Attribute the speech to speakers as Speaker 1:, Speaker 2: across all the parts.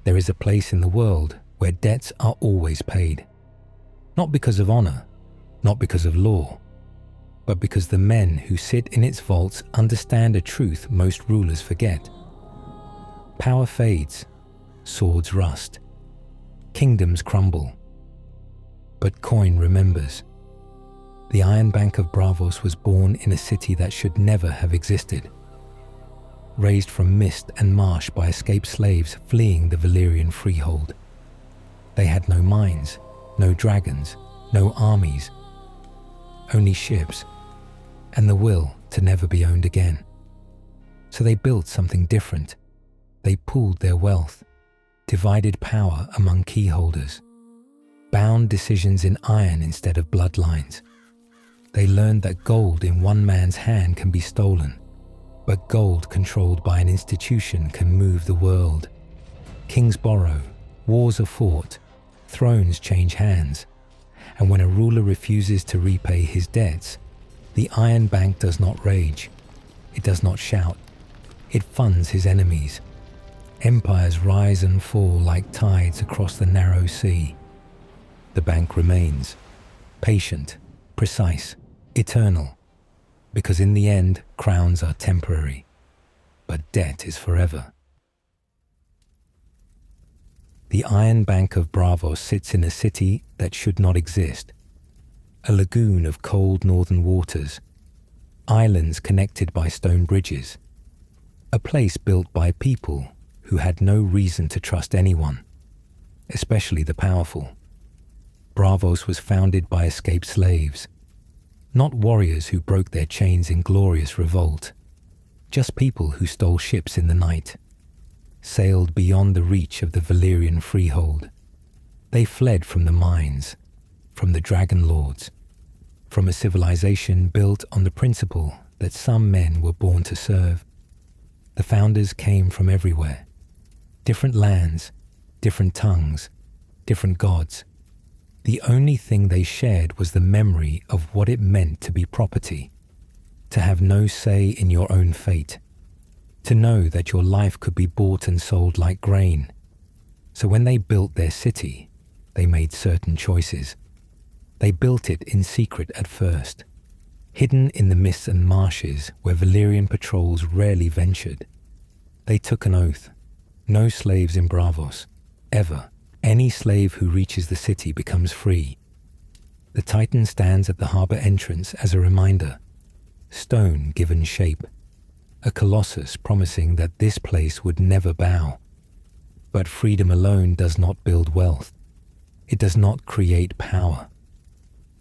Speaker 1: There is a place in the world where debts are always paid. Not because of honor, not because of law, but because the men who sit in its vaults understand a truth most rulers forget. Power fades, swords rust, kingdoms crumble, but coin remembers. The Iron Bank of Braavos was born in a city that should never have existed. Raised from mist and marsh by escaped slaves fleeing the Valyrian Freehold. They had no mines, no dragons, no armies, only ships, and the will to never be owned again. So they built something different. They pooled their wealth, divided power among key holders, bound decisions in iron instead of bloodlines. They learned that gold in one man's hand can be stolen, but gold controlled by an institution can move the world. Kings borrow, wars are fought, thrones change hands, and when a ruler refuses to repay his debts, the Iron Bank does not rage, it does not shout, it funds his enemies. Empires rise and fall like tides across the narrow sea. The bank remains, patient, precise, eternal, because in the end, crowns are temporary, but debt is forever. The Iron Bank of Braavos sits in a city that should not exist, a lagoon of cold northern waters, islands connected by stone bridges, a place built by people who had no reason to trust anyone, especially the powerful. Braavos was founded by escaped slaves, not warriors who broke their chains in glorious revolt, just people who stole ships in the night, sailed beyond the reach of the Valyrian Freehold. They fled from the mines, from the dragon lords, from a civilization built on the principle that some men were born to serve. The founders came from everywhere, different lands, different tongues, different gods. The only thing they shared was the memory of what it meant to be property, to have no say in your own fate, to know that your life could be bought and sold like grain. So when they built their city, they made certain choices. They built it in secret at first, hidden in the mists and marshes where Valyrian patrols rarely ventured. They took an oath: no slaves in Braavos, ever. Any slave who reaches the city becomes free. The Titan stands at the harbour entrance as a reminder, stone given shape, a colossus promising that this place would never bow. But freedom alone does not build wealth. It does not create power.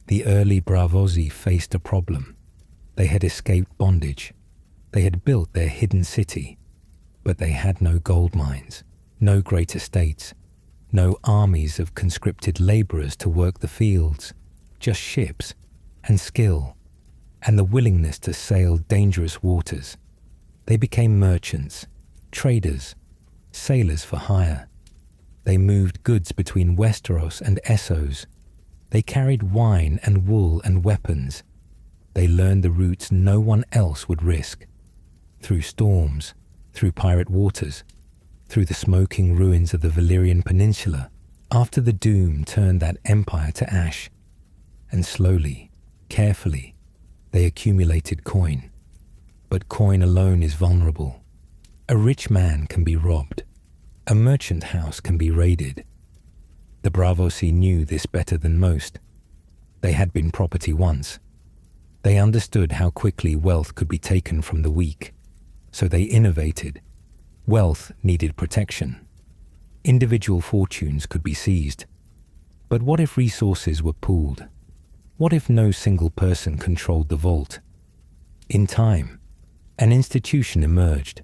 Speaker 1: The early Braavosi faced a problem. They had escaped bondage. They had built their hidden city, but they had no gold mines, no great estates, no armies of conscripted labourers to work the fields, just ships and skill and the willingness to sail dangerous waters. They became merchants, traders, sailors for hire. They moved goods between Westeros and Essos. They carried wine and wool and weapons. They learned the routes no one else would risk. Through storms, through pirate waters, through the smoking ruins of the Valyrian Peninsula, after the doom turned that empire to ash. And slowly, carefully, they accumulated coin. But coin alone is vulnerable. A rich man can be robbed. A merchant house can be raided. The Braavosi knew this better than most. They had been property once. They understood how quickly wealth could be taken from the weak. So they innovated. Wealth needed protection. Individual fortunes could be seized. But what if resources were pooled? What if no single person controlled the vault? In time, an institution emerged.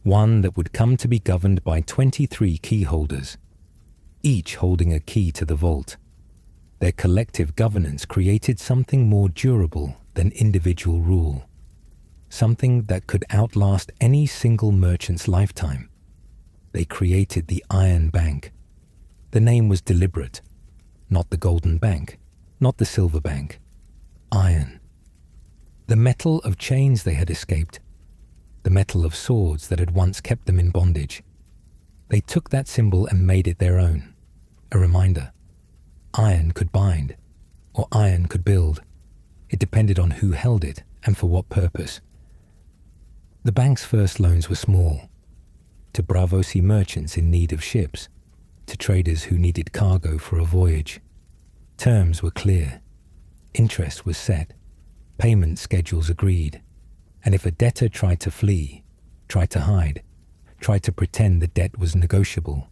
Speaker 1: One that would come to be governed by 23 key holders, each holding a key to the vault. Their collective governance created something more durable than individual rule. Something that could outlast any single merchant's lifetime. They created the Iron Bank. The name was deliberate. Not the Golden Bank, not the Silver Bank. Iron. The metal of chains they had escaped. The metal of swords that had once kept them in bondage. They took that symbol and made it their own. A reminder. Iron could bind, or iron could build. It depended on who held it and for what purpose. The bank's first loans were small, to Braavosi merchants in need of ships, to traders who needed cargo for a voyage. Terms were clear. Interest was set. Payment schedules agreed. And if a debtor tried to flee, tried to hide, tried to pretend the debt was negotiable,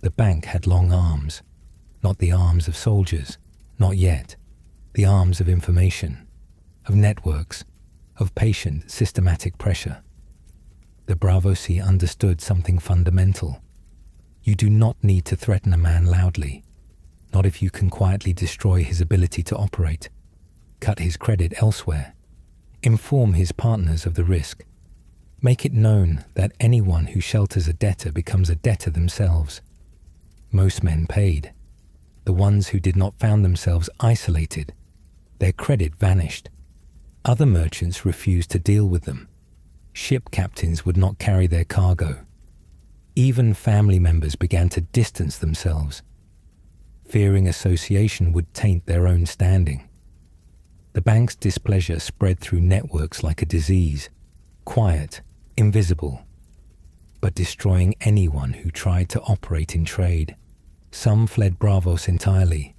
Speaker 1: the bank had long arms, not the arms of soldiers, not yet, the arms of information, of networks, of patient, systematic pressure. The Braavosi understood something fundamental. You do not need to threaten a man loudly, not if you can quietly destroy his ability to operate, cut his credit elsewhere, inform his partners of the risk, make it known that anyone who shelters a debtor becomes a debtor themselves. Most men paid. The ones who did not found themselves isolated. Their credit vanished. Other merchants refused to deal with them. Ship captains would not carry their cargo. Even family members began to distance themselves, fearing association would taint their own standing. The bank's displeasure spread through networks like a disease, quiet, invisible, but destroying anyone who tried to operate in trade. Some fled Braavos entirely,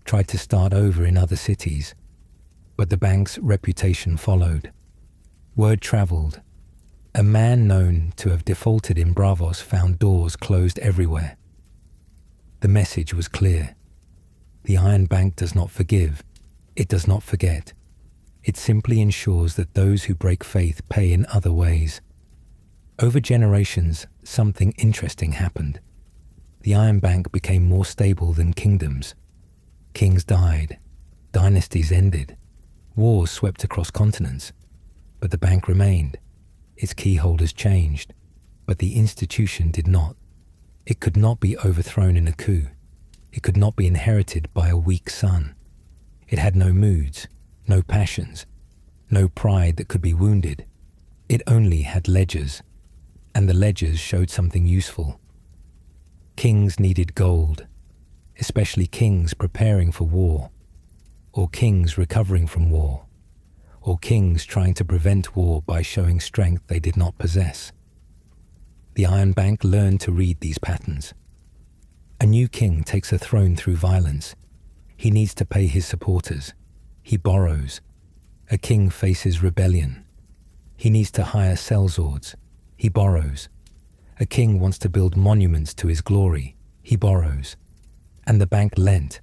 Speaker 1: tried to start over in other cities, but the bank's reputation followed. Word traveled. A man known to have defaulted in Braavos found doors closed everywhere. The message was clear. The Iron Bank does not forgive. It does not forget. It simply ensures that those who break faith pay in other ways. Over generations, something interesting happened. The Iron Bank became more stable than kingdoms. Kings died. Dynasties ended. Wars swept across continents. But the bank remained. Its key holders changed, but the institution did not. It could not be overthrown in a coup. It could not be inherited by a weak son. It had no moods, no passions, no pride that could be wounded. It only had ledgers, and the ledgers showed something useful. Kings needed gold, especially kings preparing for war, or kings recovering from war, or kings trying to prevent war by showing strength they did not possess. The Iron Bank learned to read these patterns. A new king takes a throne through violence. He needs to pay his supporters. He borrows. A king faces rebellion. He needs to hire sellswords. He borrows. A king wants to build monuments to his glory. He borrows. And the bank lent,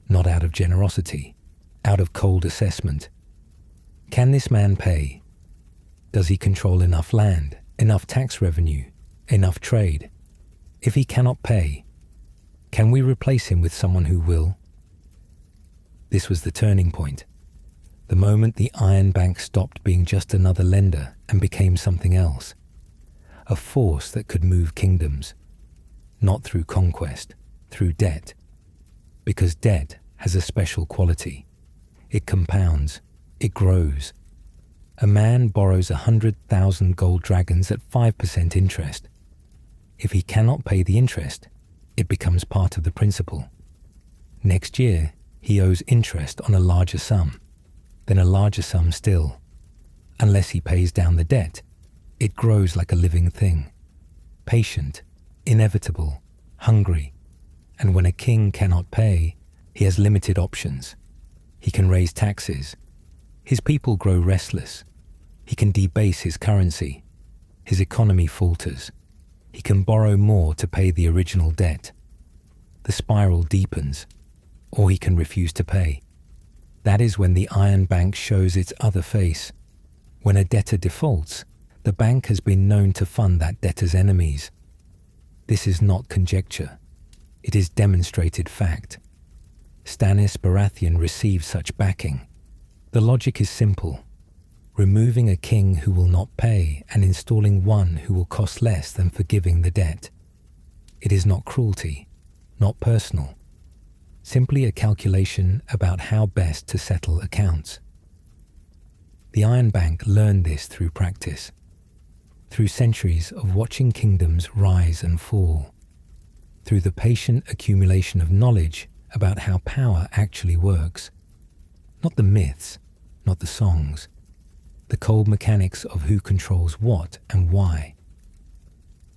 Speaker 1: not out of generosity, out of cold assessment. Can this man pay? Does he control enough land, enough tax revenue, enough trade? If he cannot pay, can we replace him with someone who will? This was the turning point. The moment the Iron Bank stopped being just another lender and became something else. A force that could move kingdoms. Not through conquest, through debt. Because debt has a special quality. It compounds. It grows. A man borrows 100,000 gold dragons at 5% interest. If he cannot pay the interest, it becomes part of the principal. Next year, he owes interest on a larger sum, then a larger sum still. Unless he pays down the debt, it grows like a living thing. Patient, inevitable, hungry. And when a king cannot pay, he has limited options. He can raise taxes. His people grow restless. He can debase his currency. His economy falters. He can borrow more to pay the original debt. The spiral deepens, or he can refuse to pay. That is when the Iron Bank shows its other face. When a debtor defaults, the bank has been known to fund that debtor's enemies. This is not conjecture. It is demonstrated fact. Stannis Baratheon received such backing. The logic is simple. Removing a king who will not pay and installing one who will cost less than forgiving the debt. It is not cruelty, not personal. Simply a calculation about how best to settle accounts. The Iron Bank learned this through practice. through centuries of watching kingdoms rise and fall, through the patient accumulation of knowledge about how power actually works. Not the myths, not the songs, the cold mechanics of who controls what and why.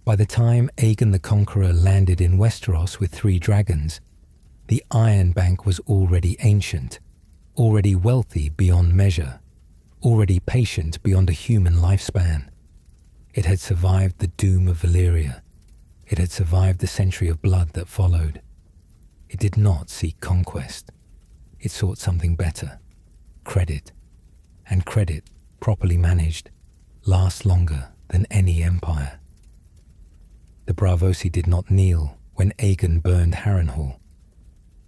Speaker 1: By the time Aegon the Conqueror landed in Westeros with 3 dragons, the Iron Bank was already ancient, already wealthy beyond measure, already patient beyond a human lifespan. It had survived the doom of Valyria. It had survived the century of blood that followed. It did not seek conquest. It sought something better, credit. And credit, properly managed, lasts longer than any empire. The Braavosi did not kneel when Aegon burned Harrenhal.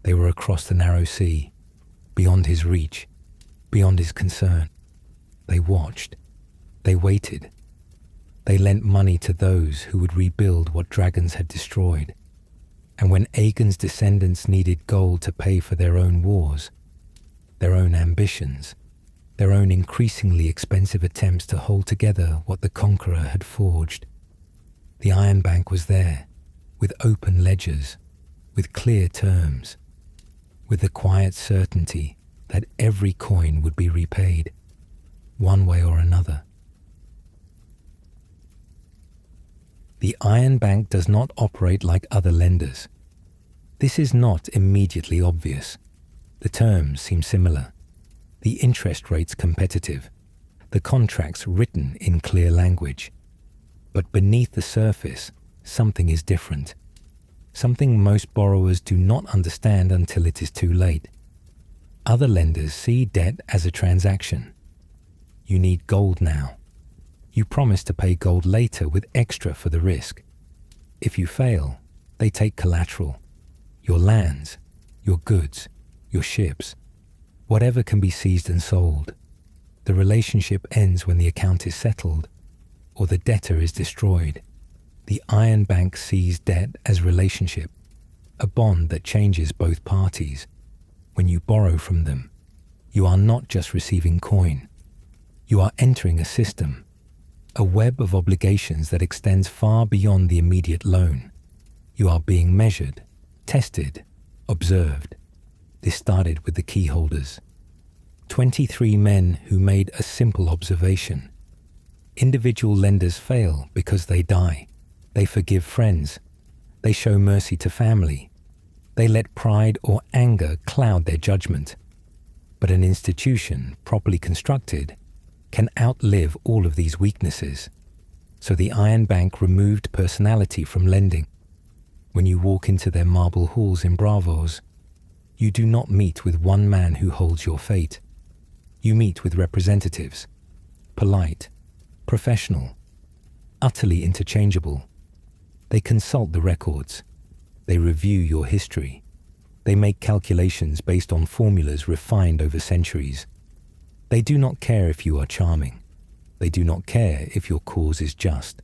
Speaker 1: They were across the narrow sea, beyond his reach, beyond his concern. They watched. They waited. They lent money to those who would rebuild what dragons had destroyed. And when Aegon's descendants needed gold to pay for their own wars, their own ambitions, their own increasingly expensive attempts to hold together what the Conqueror had forged, the Iron Bank was there, with open ledgers, with clear terms, with the quiet certainty that every coin would be repaid, one way or another. The Iron Bank does not operate like other lenders. This is not immediately obvious. The terms seem similar, the interest rates competitive, the contracts written in clear language. But beneath the surface, something is different. Something most borrowers do not understand until it is too late. Other lenders see debt as a transaction. You need gold now. You promise to pay gold later with extra for the risk. If you fail, they take collateral. Your lands, your goods, your ships, whatever can be seized and sold. The relationship ends when the account is settled or the debtor is destroyed. The Iron Bank sees debt as relationship, a bond that changes both parties. When you borrow from them, you are not just receiving coin. You are entering a system, a web of obligations that extends far beyond the immediate loan. You are being measured, tested, observed. This started with the key holders. 23 men who made a simple observation. Individual lenders fail because they die. They forgive friends. They show mercy to family. They let pride or anger cloud their judgment. But an institution, properly constructed, can outlive all of these weaknesses. So the Iron Bank removed personality from lending. When you walk into their marble halls in Braavos, you do not meet with one man who holds your fate. You meet with representatives, polite, professional, utterly interchangeable. They consult the records. They review your history. They make calculations based on formulas refined over centuries. They do not care if you are charming. They do not care if your cause is just.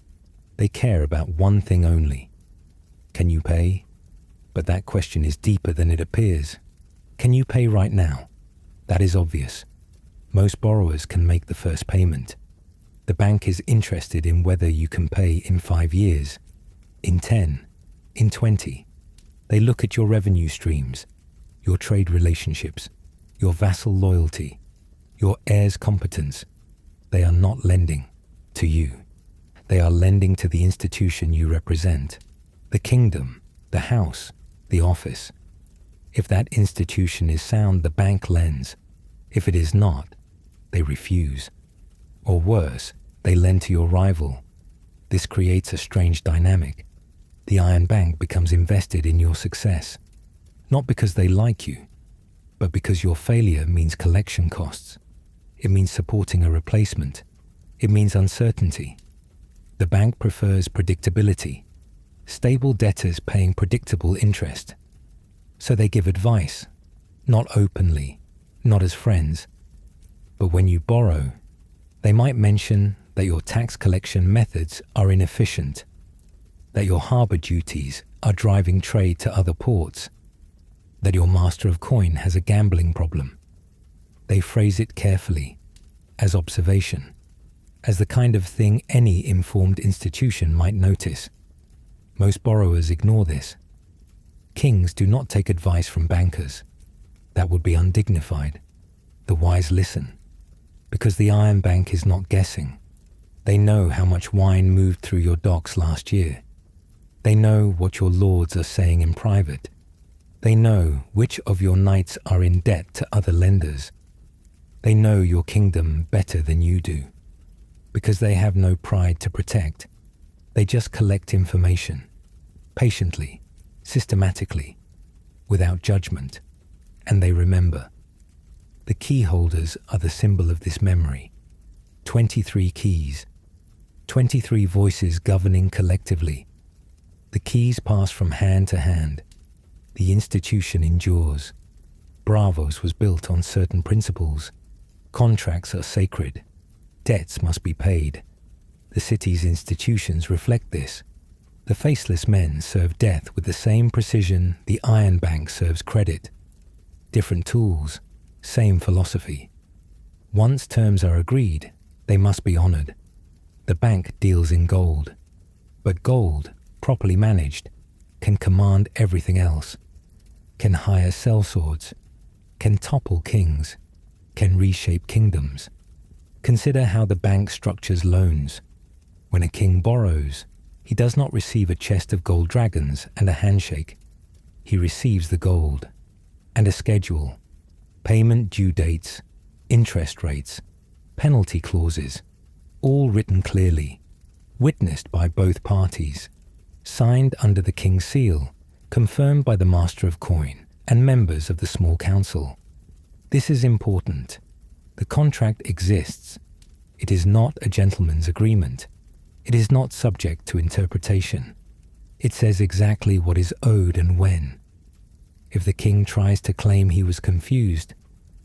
Speaker 1: They care about one thing only. Can you pay? But that question is deeper than it appears. Can you pay right now? That is obvious. Most borrowers can make the first payment. The bank is interested in whether you can pay in 5 years, in 10, in 20. They look at your revenue streams, your trade relationships, your vassal loyalty, your heirs' competence. They are not lending to you. They are lending to the institution you represent, the kingdom, the house, the office. If that institution is sound, the bank lends. If it is not, they refuse. Or worse, they lend to your rival. This creates a strange dynamic. The Iron Bank becomes invested in your success, not because they like you, but because your failure means collection costs. It means supporting a replacement. It means uncertainty. The bank prefers predictability, stable debtors paying predictable interest. So they give advice, not openly, not as friends. But when you borrow, they might mention that your tax collection methods are inefficient, that your harbour duties are driving trade to other ports, that your master of coin has a gambling problem. They phrase it carefully, as observation, as the kind of thing any informed institution might notice. Most borrowers ignore this. Kings do not take advice from bankers. That would be undignified. The wise listen, because the Iron Bank is not guessing. They know how much wine moved through your docks last year. They know what your lords are saying in private. They know which of your knights are in debt to other lenders. They know your kingdom better than you do. Because they have no pride to protect, they just collect information, patiently, systematically, without judgment, and they remember. The key holders are the symbol of this memory. 23 keys, 23 voices governing collectively. The keys pass from hand to hand. The institution endures. Braavos was built on certain principles. Contracts are sacred. Debts must be paid. The city's institutions reflect this. The faceless men serve death with the same precision the Iron Bank serves credit. Different tools, same philosophy. Once terms are agreed, they must be honored. The bank deals in gold. But gold, properly managed, can command everything else. Can hire sellswords. Can topple kings. Can reshape kingdoms. Consider how the bank structures loans. When a king borrows, he does not receive a chest of gold dragons and a handshake. He receives the gold and a schedule, payment due dates, interest rates, penalty clauses, all written clearly, witnessed by both parties, signed under the king's seal, confirmed by the master of coin and members of the small council. This is important. The contract exists. It is not a gentleman's agreement. It is not subject to interpretation. It says exactly what is owed and when. If the king tries to claim he was confused,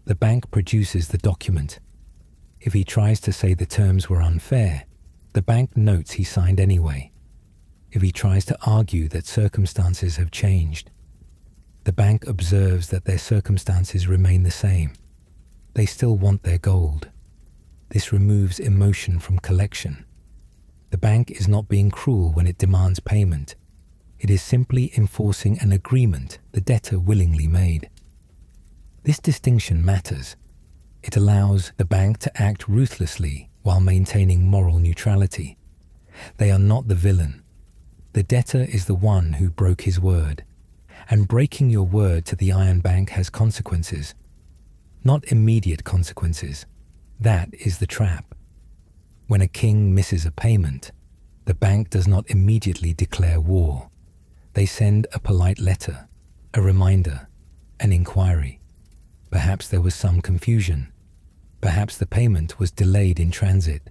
Speaker 1: the bank produces the document. If he tries to say the terms were unfair, the bank notes he signed anyway. If he tries to argue that circumstances have changed, the bank observes that their circumstances remain the same. They still want their gold. This removes emotion from collection. The bank is not being cruel when it demands payment. It is simply enforcing an agreement the debtor willingly made. This distinction matters. It allows the bank to act ruthlessly while maintaining moral neutrality. They are not the villain. The debtor is the one who broke his word, and breaking your word to the Iron Bank has consequences. Not immediate consequences. That is the trap. When a king misses a payment, the bank does not immediately declare war. They send a polite letter, a reminder, an inquiry. Perhaps there was some confusion. Perhaps the payment was delayed in transit.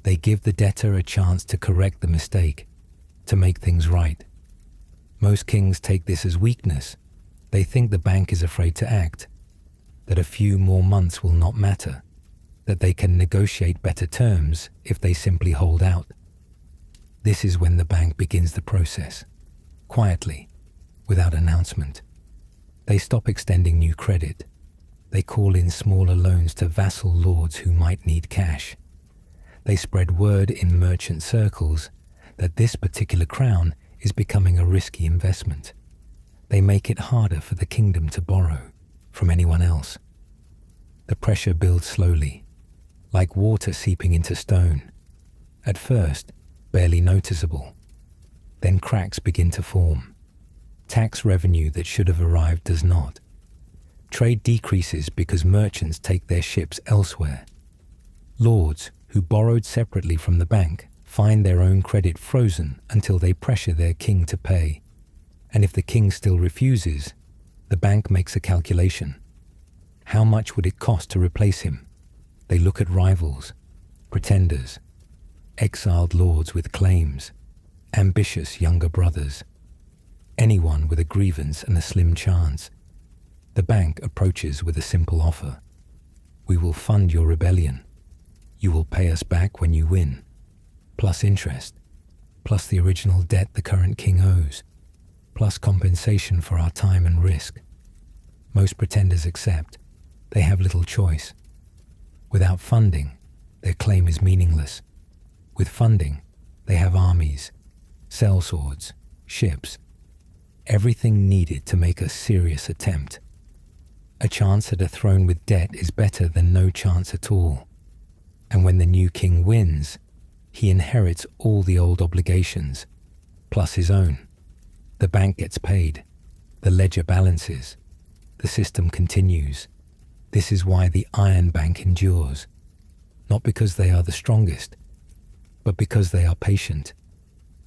Speaker 1: They give the debtor a chance to correct the mistake, to make things right. Most kings take this as weakness. They think the bank is afraid to act, that a few more months will not matter, that they can negotiate better terms if they simply hold out. This is when the bank begins the process, quietly, without announcement. They stop extending new credit. They call in smaller loans to vassal lords who might need cash. They spread word in merchant circles that this particular crown is becoming a risky investment. They make it harder for the kingdom to borrow from anyone else. The pressure builds slowly, like water seeping into stone. At first, barely noticeable. Then cracks begin to form. Tax revenue that should have arrived does not. Trade decreases because merchants take their ships elsewhere. Lords who borrowed separately from the bank find their own credit frozen until they pressure their king to pay. And if the king still refuses, the bank makes a calculation. How much would it cost to replace him? They look at rivals, pretenders, exiled lords with claims, ambitious younger brothers, anyone with a grievance and a slim chance. The bank approaches with a simple offer. We will fund your rebellion. You will pay us back when you win, plus interest, plus the original debt the current king owes, plus compensation for our time and risk. Most pretenders accept. They have little choice. Without funding, their claim is meaningless. With funding, they have armies, sellswords, ships, everything needed to make a serious attempt. A chance at a throne with debt is better than no chance at all. And when the new king wins, he inherits all the old obligations, plus his own. The bank gets paid, the ledger balances, the system continues. This is why the Iron Bank endures, not because they are the strongest, but because they are patient,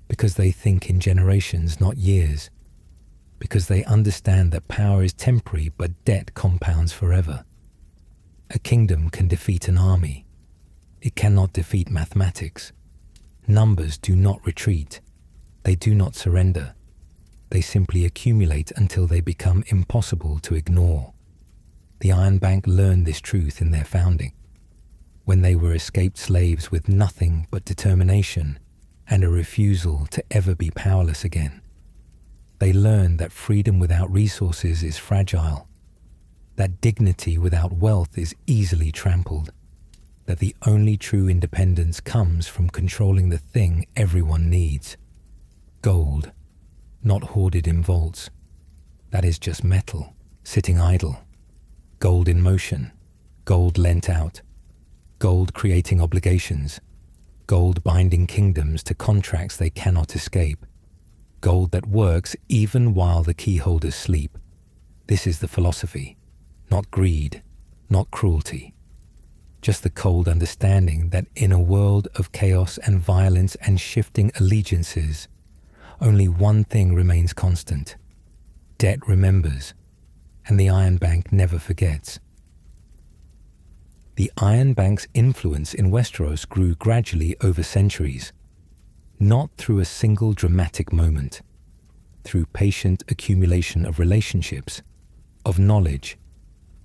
Speaker 1: because they think in generations, not years, because they understand that power is temporary but debt compounds forever. A kingdom can defeat an army. It cannot defeat mathematics. Numbers do not retreat. They do not surrender. They simply accumulate until they become impossible to ignore. The Iron Bank learned this truth in their founding, when they were escaped slaves with nothing but determination and a refusal to ever be powerless again. They learned that freedom without resources is fragile, that dignity without wealth is easily trampled, that the only true independence comes from controlling the thing everyone needs: gold, not hoarded in vaults. That is just metal, sitting idle. Gold in motion, gold lent out, gold creating obligations, gold binding kingdoms to contracts they cannot escape, gold that works even while the keyholders sleep. This is the philosophy, not greed, not cruelty. Just the cold understanding that in a world of chaos and violence and shifting allegiances, only one thing remains constant: debt remembers, and the Iron Bank never forgets. The Iron Bank's influence in Westeros grew gradually over centuries, not through a single dramatic moment, through patient accumulation of relationships, of knowledge,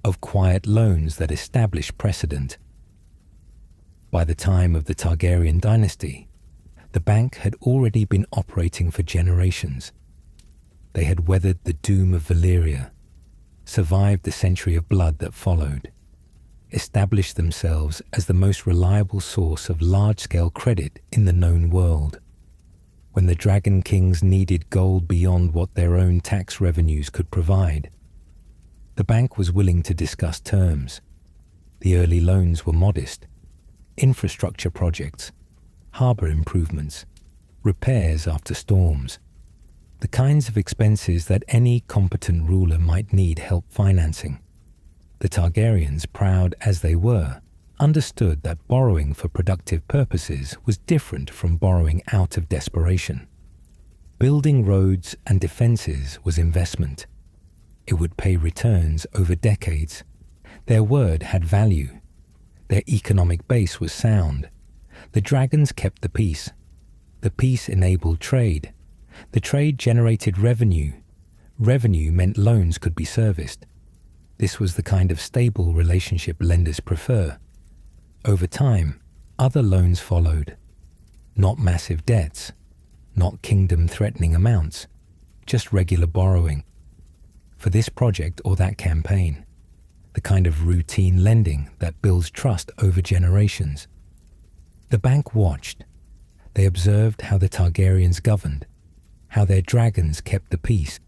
Speaker 1: of quiet loans that establish precedent. By the time of the Targaryen dynasty, the bank had already been operating for generations. They had weathered the doom of Valyria, survived the century of blood that followed, established themselves as the most reliable source of large-scale credit in the known world. When the Dragon Kings needed gold beyond what their own tax revenues could provide, the bank was willing to discuss terms. The early loans were modest: infrastructure projects, harbour improvements, repairs after storms, the kinds of expenses that any competent ruler might need help financing. The Targaryens, proud as they were, understood that borrowing for productive purposes was different from borrowing out of desperation. Building roads and defences was investment. It would pay returns over decades. Their word had value. Their economic base was sound. The dragons kept the peace. The peace enabled trade. The trade generated revenue. Revenue meant loans could be serviced. This was the kind of stable relationship lenders prefer. Over time, other loans followed. Not massive debts, not kingdom-threatening amounts, just regular borrowing. For this project or that campaign, the kind of routine lending that builds trust over generations. The bank watched. They observed how the Targaryens governed, how their dragons kept the peace,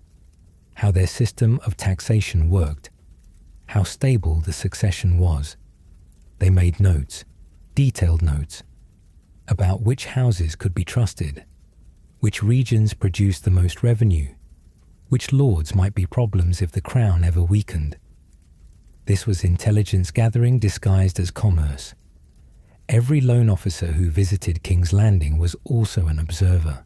Speaker 1: how their system of taxation worked, how stable the succession was. They made notes, detailed notes, about which houses could be trusted, which regions produced the most revenue, which lords might be problems if the crown ever weakened. This was intelligence gathering disguised as commerce. Every loan officer who visited King's Landing was also an observer.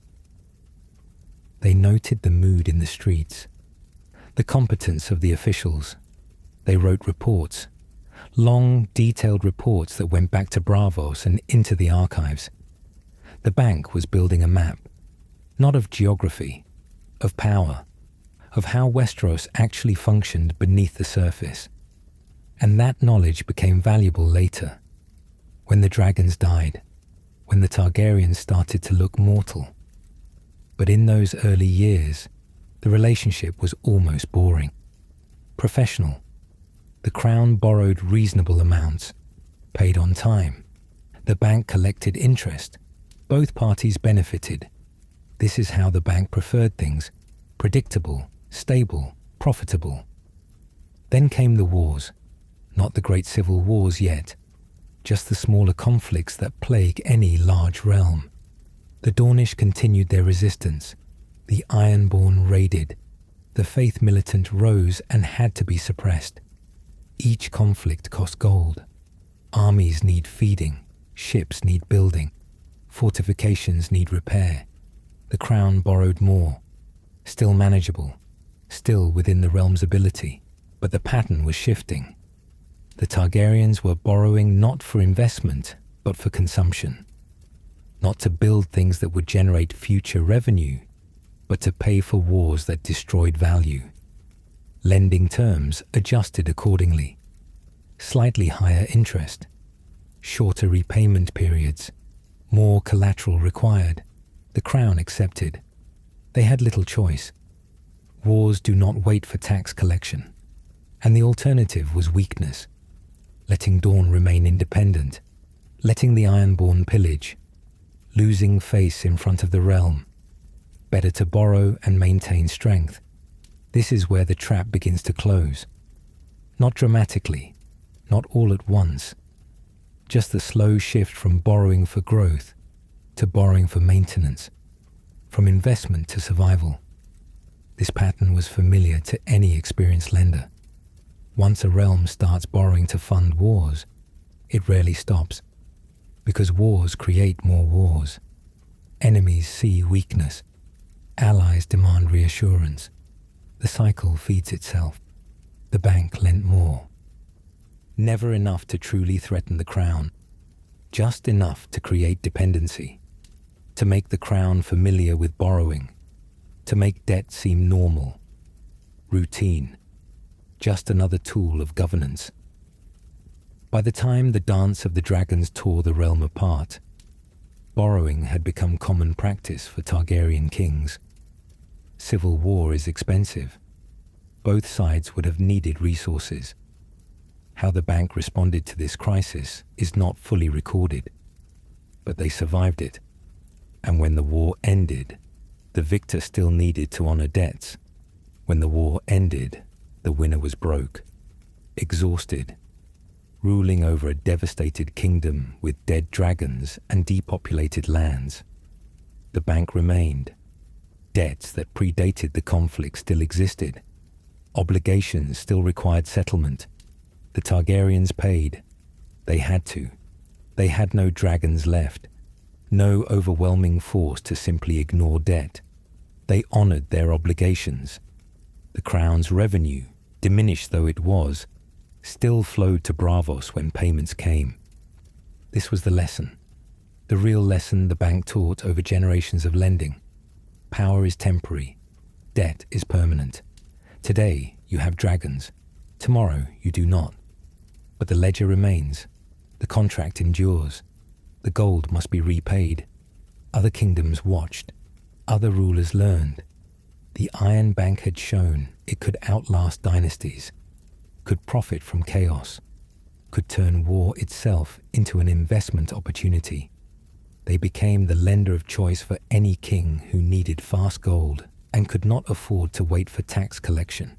Speaker 1: They noted the mood in the streets, the competence of the officials. They wrote reports, long, detailed reports that went back to Braavos and into the archives. The bank was building a map, not of geography, of power, of how Westeros actually functioned beneath the surface. And that knowledge became valuable later, when the dragons died, when the Targaryens started to look mortal. But in those early years, the relationship was almost boring. Professional. The crown borrowed reasonable amounts, paid on time, The bank collected interest. Both parties benefited. This is how the bank preferred things: predictable, stable, profitable. Then came the wars. Not the great civil wars yet, just the smaller conflicts that plague any large realm. The Dornish continued their resistance. The Ironborn raided. The faith militant rose and had to be suppressed. Each conflict cost gold. Armies need feeding, ships need building, fortifications need repair. The crown borrowed more, still manageable, still within the realm's ability, but the pattern was shifting. The Targaryens were borrowing not for investment, but for consumption. Not to build things that would generate future revenue, but to pay for wars that destroyed value. Lending terms adjusted accordingly. Slightly higher interest, shorter repayment periods, more collateral required. The crown accepted. They had little choice. Wars do not wait for tax collection, and the alternative was weakness. Letting Dorne remain independent, letting the Ironborn pillage, losing face in front of the realm. Better to borrow and maintain strength. This is where the trap begins to close. Not dramatically, not all at once. Just the slow shift from borrowing for growth to borrowing for maintenance, from investment to survival. This pattern was familiar to any experienced lender. Once a realm starts borrowing to fund wars, it rarely stops, because wars create more wars. Enemies see weakness. Allies demand reassurance. The cycle feeds itself. The bank lent more. Never enough to truly threaten the crown. Just enough to create dependency. To make the crown familiar with borrowing. To make debt seem normal. Routine. Just another tool of governance. By the time the dance of the dragons tore the realm apart, borrowing had become common practice for Targaryen kings. Civil war is expensive. Both sides would have needed resources. How the bank responded to this crisis is not fully recorded, but they survived it. And when the war ended, the victor still needed to honor debts. When the war ended, the winner was broke, exhausted, ruling over a devastated kingdom with dead dragons and depopulated lands. The bank remained. Debts that predated the conflict still existed. Obligations still required settlement. The Targaryens paid. They had to. They had no dragons left, no overwhelming force to simply ignore debt. They honored their obligations. The crown's revenue, diminished though it was, still flowed to Braavos when payments came. This was the lesson, the real lesson the bank taught over generations of lending. Power is temporary, debt is permanent. Today you have dragons, tomorrow you do not. But the ledger remains, the contract endures, the gold must be repaid. Other kingdoms watched, other rulers learned. The Iron Bank had shown it could outlast dynasties, could profit from chaos, could turn war itself into an investment opportunity. They became the lender of choice for any king who needed fast gold and could not afford to wait for tax collection.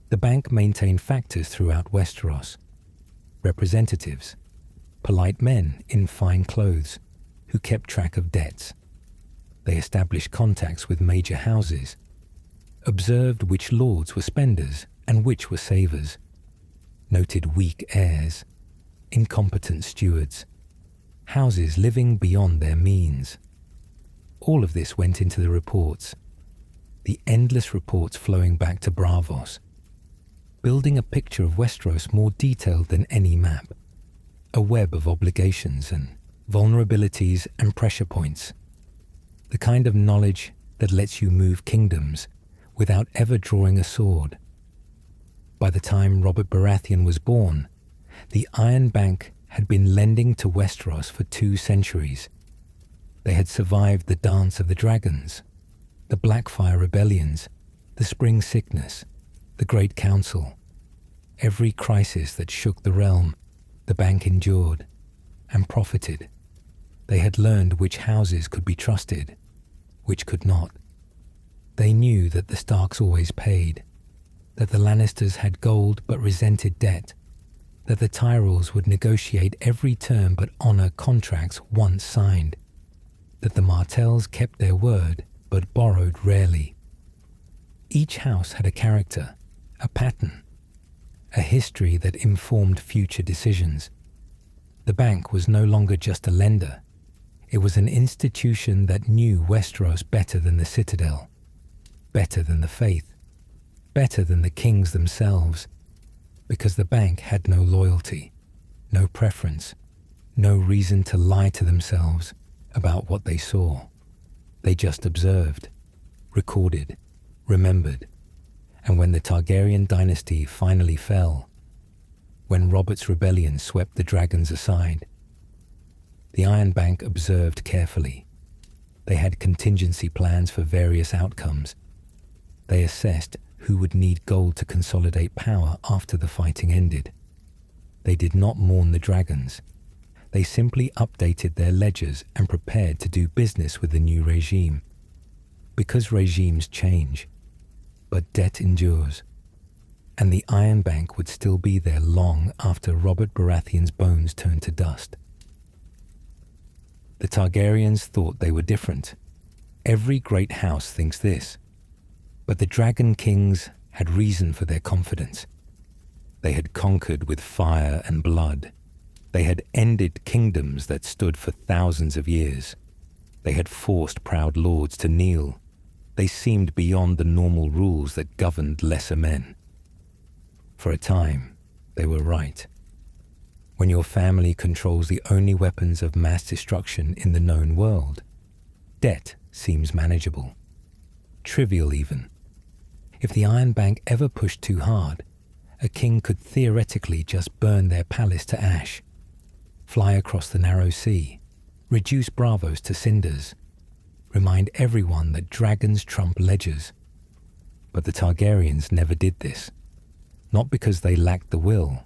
Speaker 1: The bank maintained factors throughout Westeros, representatives, polite men in fine clothes who kept track of debts. They established contacts with major houses, observed which lords were spenders and which were savers, noted weak heirs, incompetent stewards, houses living beyond their means. All of this went into the reports, the endless reports flowing back to Braavos, building a picture of Westeros more detailed than any map, a web of obligations and vulnerabilities and pressure points, the kind of knowledge that lets you move kingdoms without ever drawing a sword. By the time Robert Baratheon was born, the Iron Bank had been lending to Westeros for 2 centuries. They had survived the Dance of the Dragons, the Blackfire rebellions, the Spring Sickness, the Great Council. Every crisis that shook the realm, the bank endured. and profited. They had learned which houses could be trusted, which could not. They knew that the Starks always paid, that the Lannisters had gold but resented debt, that the Tyrells would negotiate every term but honour contracts once signed, that the Martells kept their word but borrowed rarely. Each house had a character, a pattern, a history that informed future decisions. The bank was no longer just a lender. It was an institution that knew Westeros better than the Citadel, better than the Faith, better than the kings themselves, because the bank had no loyalty, no preference, no reason to lie to themselves about what they saw. They just observed, recorded, remembered. And when the Targaryen dynasty finally fell, when Robert's rebellion swept the dragons aside, the Iron Bank observed carefully. They had contingency plans for various outcomes. They assessed who would need gold to consolidate power after the fighting ended. They did not mourn the dragons. They simply updated their ledgers and prepared to do business with the new regime. Because regimes change, but debt endures, and the Iron Bank would still be there long after Robert Baratheon's bones turned to dust. The Targaryens thought they were different. Every great house thinks this. But the Dragon Kings had reason for their confidence. They had conquered with fire and blood. They had ended kingdoms that stood for thousands of years. They had forced proud lords to kneel. They seemed beyond the normal rules that governed lesser men. For a time, they were right. When your family controls the only weapons of mass destruction in the known world, debt seems manageable, trivial even. If the Iron Bank ever pushed too hard, a king could theoretically just burn their palace to ash, fly across the narrow sea, reduce Braavos to cinders, remind everyone that dragons trump ledgers. But the Targaryens never did this, not because they lacked the will,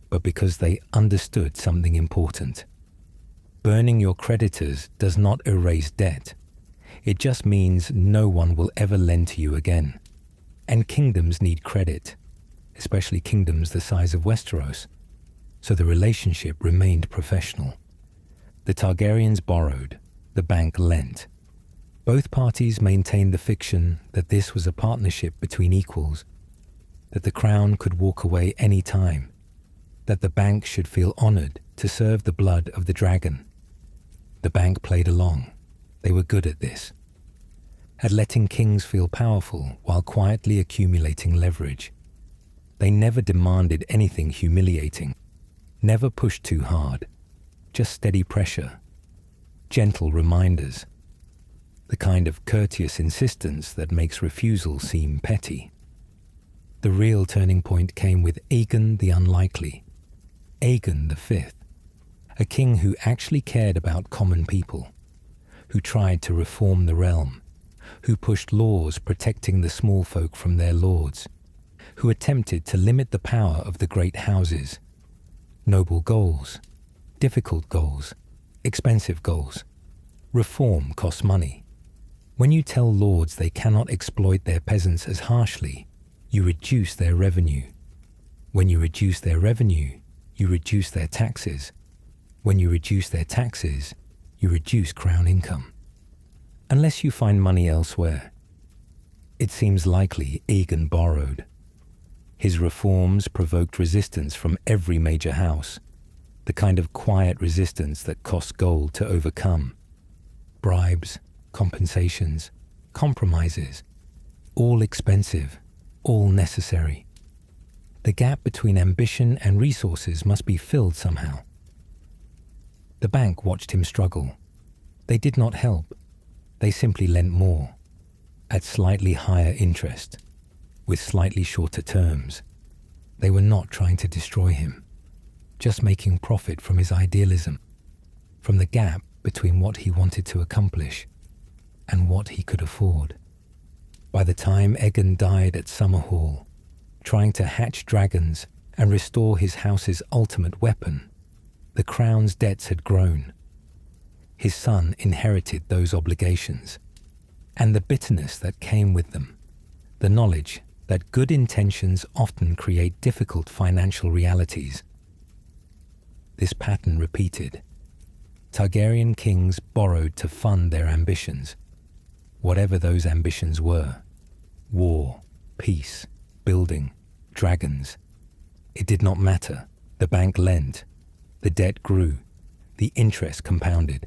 Speaker 1: but because they understood something important. Burning your creditors does not erase debt. It just means no one will ever lend to you again. And kingdoms need credit, especially kingdoms the size of Westeros, so the relationship remained professional. The Targaryens borrowed, the bank lent. Both parties maintained the fiction that this was a partnership between equals, that the crown could walk away any time, that the bank should feel honored to serve the blood of the dragon. The bank played along. They were good at this, at letting kings feel powerful while quietly accumulating leverage. They never demanded anything humiliating, never pushed too hard, just steady pressure, gentle reminders, the kind of courteous insistence that makes refusal seem petty. The real turning point came with Aegon the Unlikely, Aegon V, a king who actually cared about common people, who tried to reform the realm, who pushed laws protecting the small folk from their lords, who attempted to limit the power of the great houses. Noble goals, difficult goals, expensive goals. Reform costs money. When you tell lords they cannot exploit their peasants as harshly, you reduce their revenue. When you reduce their revenue, you reduce their taxes. When you reduce their taxes, you reduce crown income. Unless you find money elsewhere. It seems likely Aegon borrowed. His reforms provoked resistance from every major house, the kind of quiet resistance that costs gold to overcome. Bribes, compensations, compromises, all expensive, all necessary. The gap between ambition and resources must be filled somehow. The bank watched him struggle. They did not help. They simply lent more, at slightly higher interest, with slightly shorter terms. They were not trying to destroy him, just making profit from his idealism, from the gap between what he wanted to accomplish and what he could afford. By the time Aegon died at The crown's debts had grown. His son inherited those obligations, and the bitterness that came with them, the knowledge that good intentions often create difficult financial realities. This pattern repeated. Targaryen kings borrowed to fund their ambitions, whatever those ambitions were: war, peace, building, dragons. It did not matter. The bank lent, the debt grew, the interest compounded.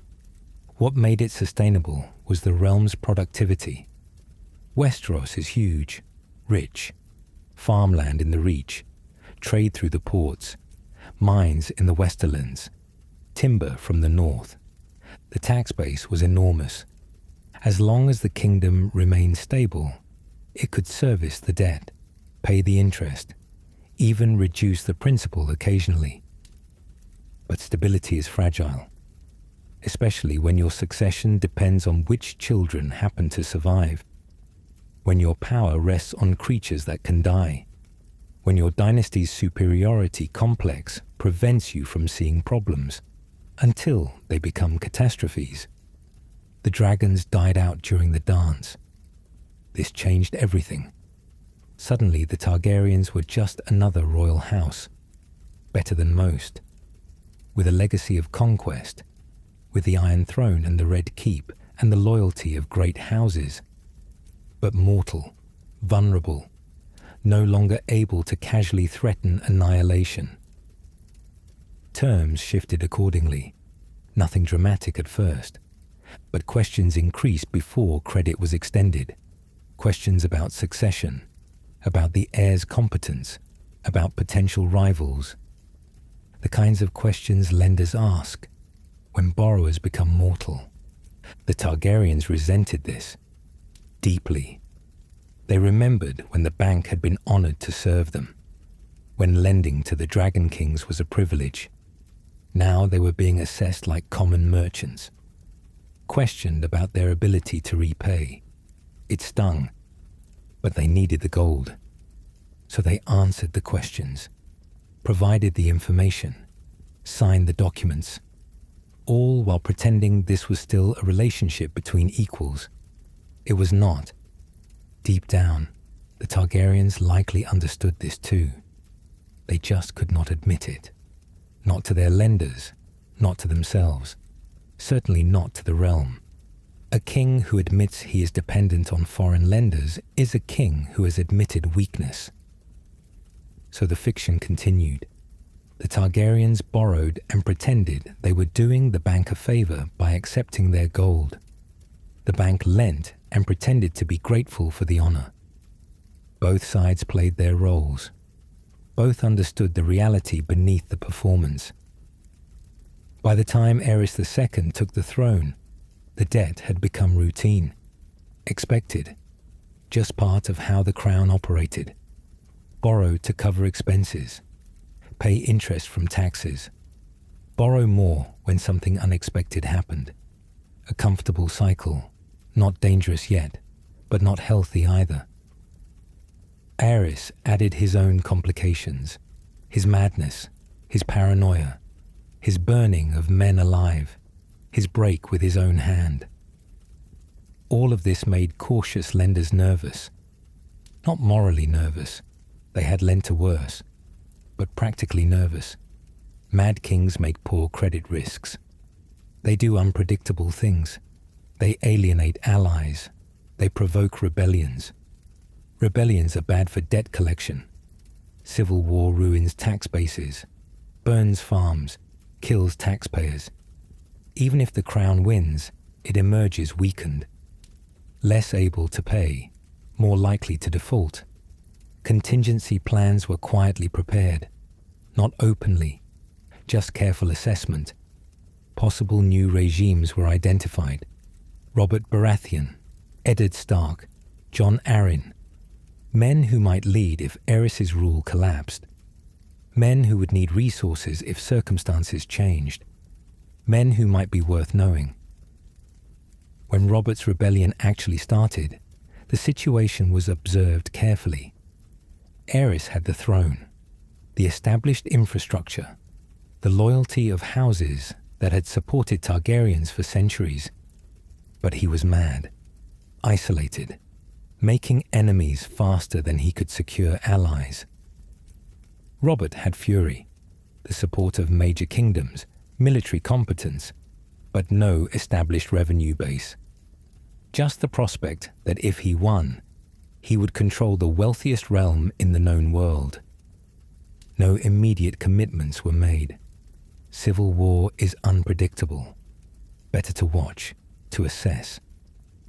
Speaker 1: What made it sustainable was the realm's productivity. Westeros is huge, rich, farmland in the Reach, trade through the ports, mines in the Westerlands, timber from the north. The tax base was enormous. As long as the kingdom remained stable, it could service the debt, pay the interest, even reduce the principal occasionally. But stability is fragile, especially when your succession depends on which children happen to survive, when your power rests on creatures that can die, when your dynasty's superiority complex prevents you from seeing problems until they become catastrophes. The dragons died out during the dance. This changed everything. Suddenly the Targaryens were just another royal house, better than most, with a legacy of conquest, with the Iron Throne and the Red Keep and the loyalty of great houses, but mortal, vulnerable, no longer able to casually threaten annihilation. Terms shifted accordingly, nothing dramatic at first, but questions increased before credit was extended. Questions about succession, about the heir's competence, about potential rivals. The kinds of questions lenders ask when borrowers become mortal. The Targaryens resented this deeply. They remembered when the bank had been honored to serve them, when lending to the Dragon Kings was a privilege. Now they were being assessed like common merchants, questioned about their ability to repay. It stung, but they needed the gold. So they answered the questions, provided the information, signed the documents, all while pretending this was still a relationship between equals. It was not. Deep down, the Targaryens likely understood this too. They just could not admit it. Not to their lenders, not to themselves, certainly not to the realm. A king who admits he is dependent on foreign lenders is a king who has admitted weakness. So the fiction continued. The Targaryens borrowed and pretended they were doing the bank a favor by accepting their gold. The bank lent and pretended to be grateful for the honor. Both sides played their roles. Both understood the reality beneath the performance. By the time Aerys II took the throne, the debt had become routine, expected, just part of how the crown operated. Borrow to cover expenses, pay interest from taxes, borrow more when something unexpected happened. A comfortable cycle, not dangerous yet, but not healthy either. Aerys added his own complications, his madness, his paranoia, his burning of men alive, his break with his own hand. All of this made cautious lenders nervous. Not morally nervous, they had lent to worse, but practically nervous. Mad kings make poor credit risks. They do unpredictable things. They alienate allies. They provoke rebellions. Rebellions are bad for debt collection. Civil war ruins tax bases, burns farms, kills taxpayers. Even if the crown wins, it emerges weakened, less able to pay, more likely to default. Contingency plans were quietly prepared, not openly, just careful assessment. Possible new regimes were identified. Robert Baratheon, Eddard Stark, Jon Arryn. Men who might lead if Aerys' rule collapsed. Men who would need resources if circumstances changed. Men who might be worth knowing. When Robert's rebellion actually started, the situation was observed carefully. Aerys had the throne, the established infrastructure, the loyalty of houses that had supported Targaryens for centuries. But he was mad, isolated, making enemies faster than he could secure allies. Robert had fury, the support of major kingdoms, military competence, but no established revenue base. Just the prospect that if he won, he would control the wealthiest realm in the known world. No immediate commitments were made. Civil war is unpredictable. Better to watch, to assess,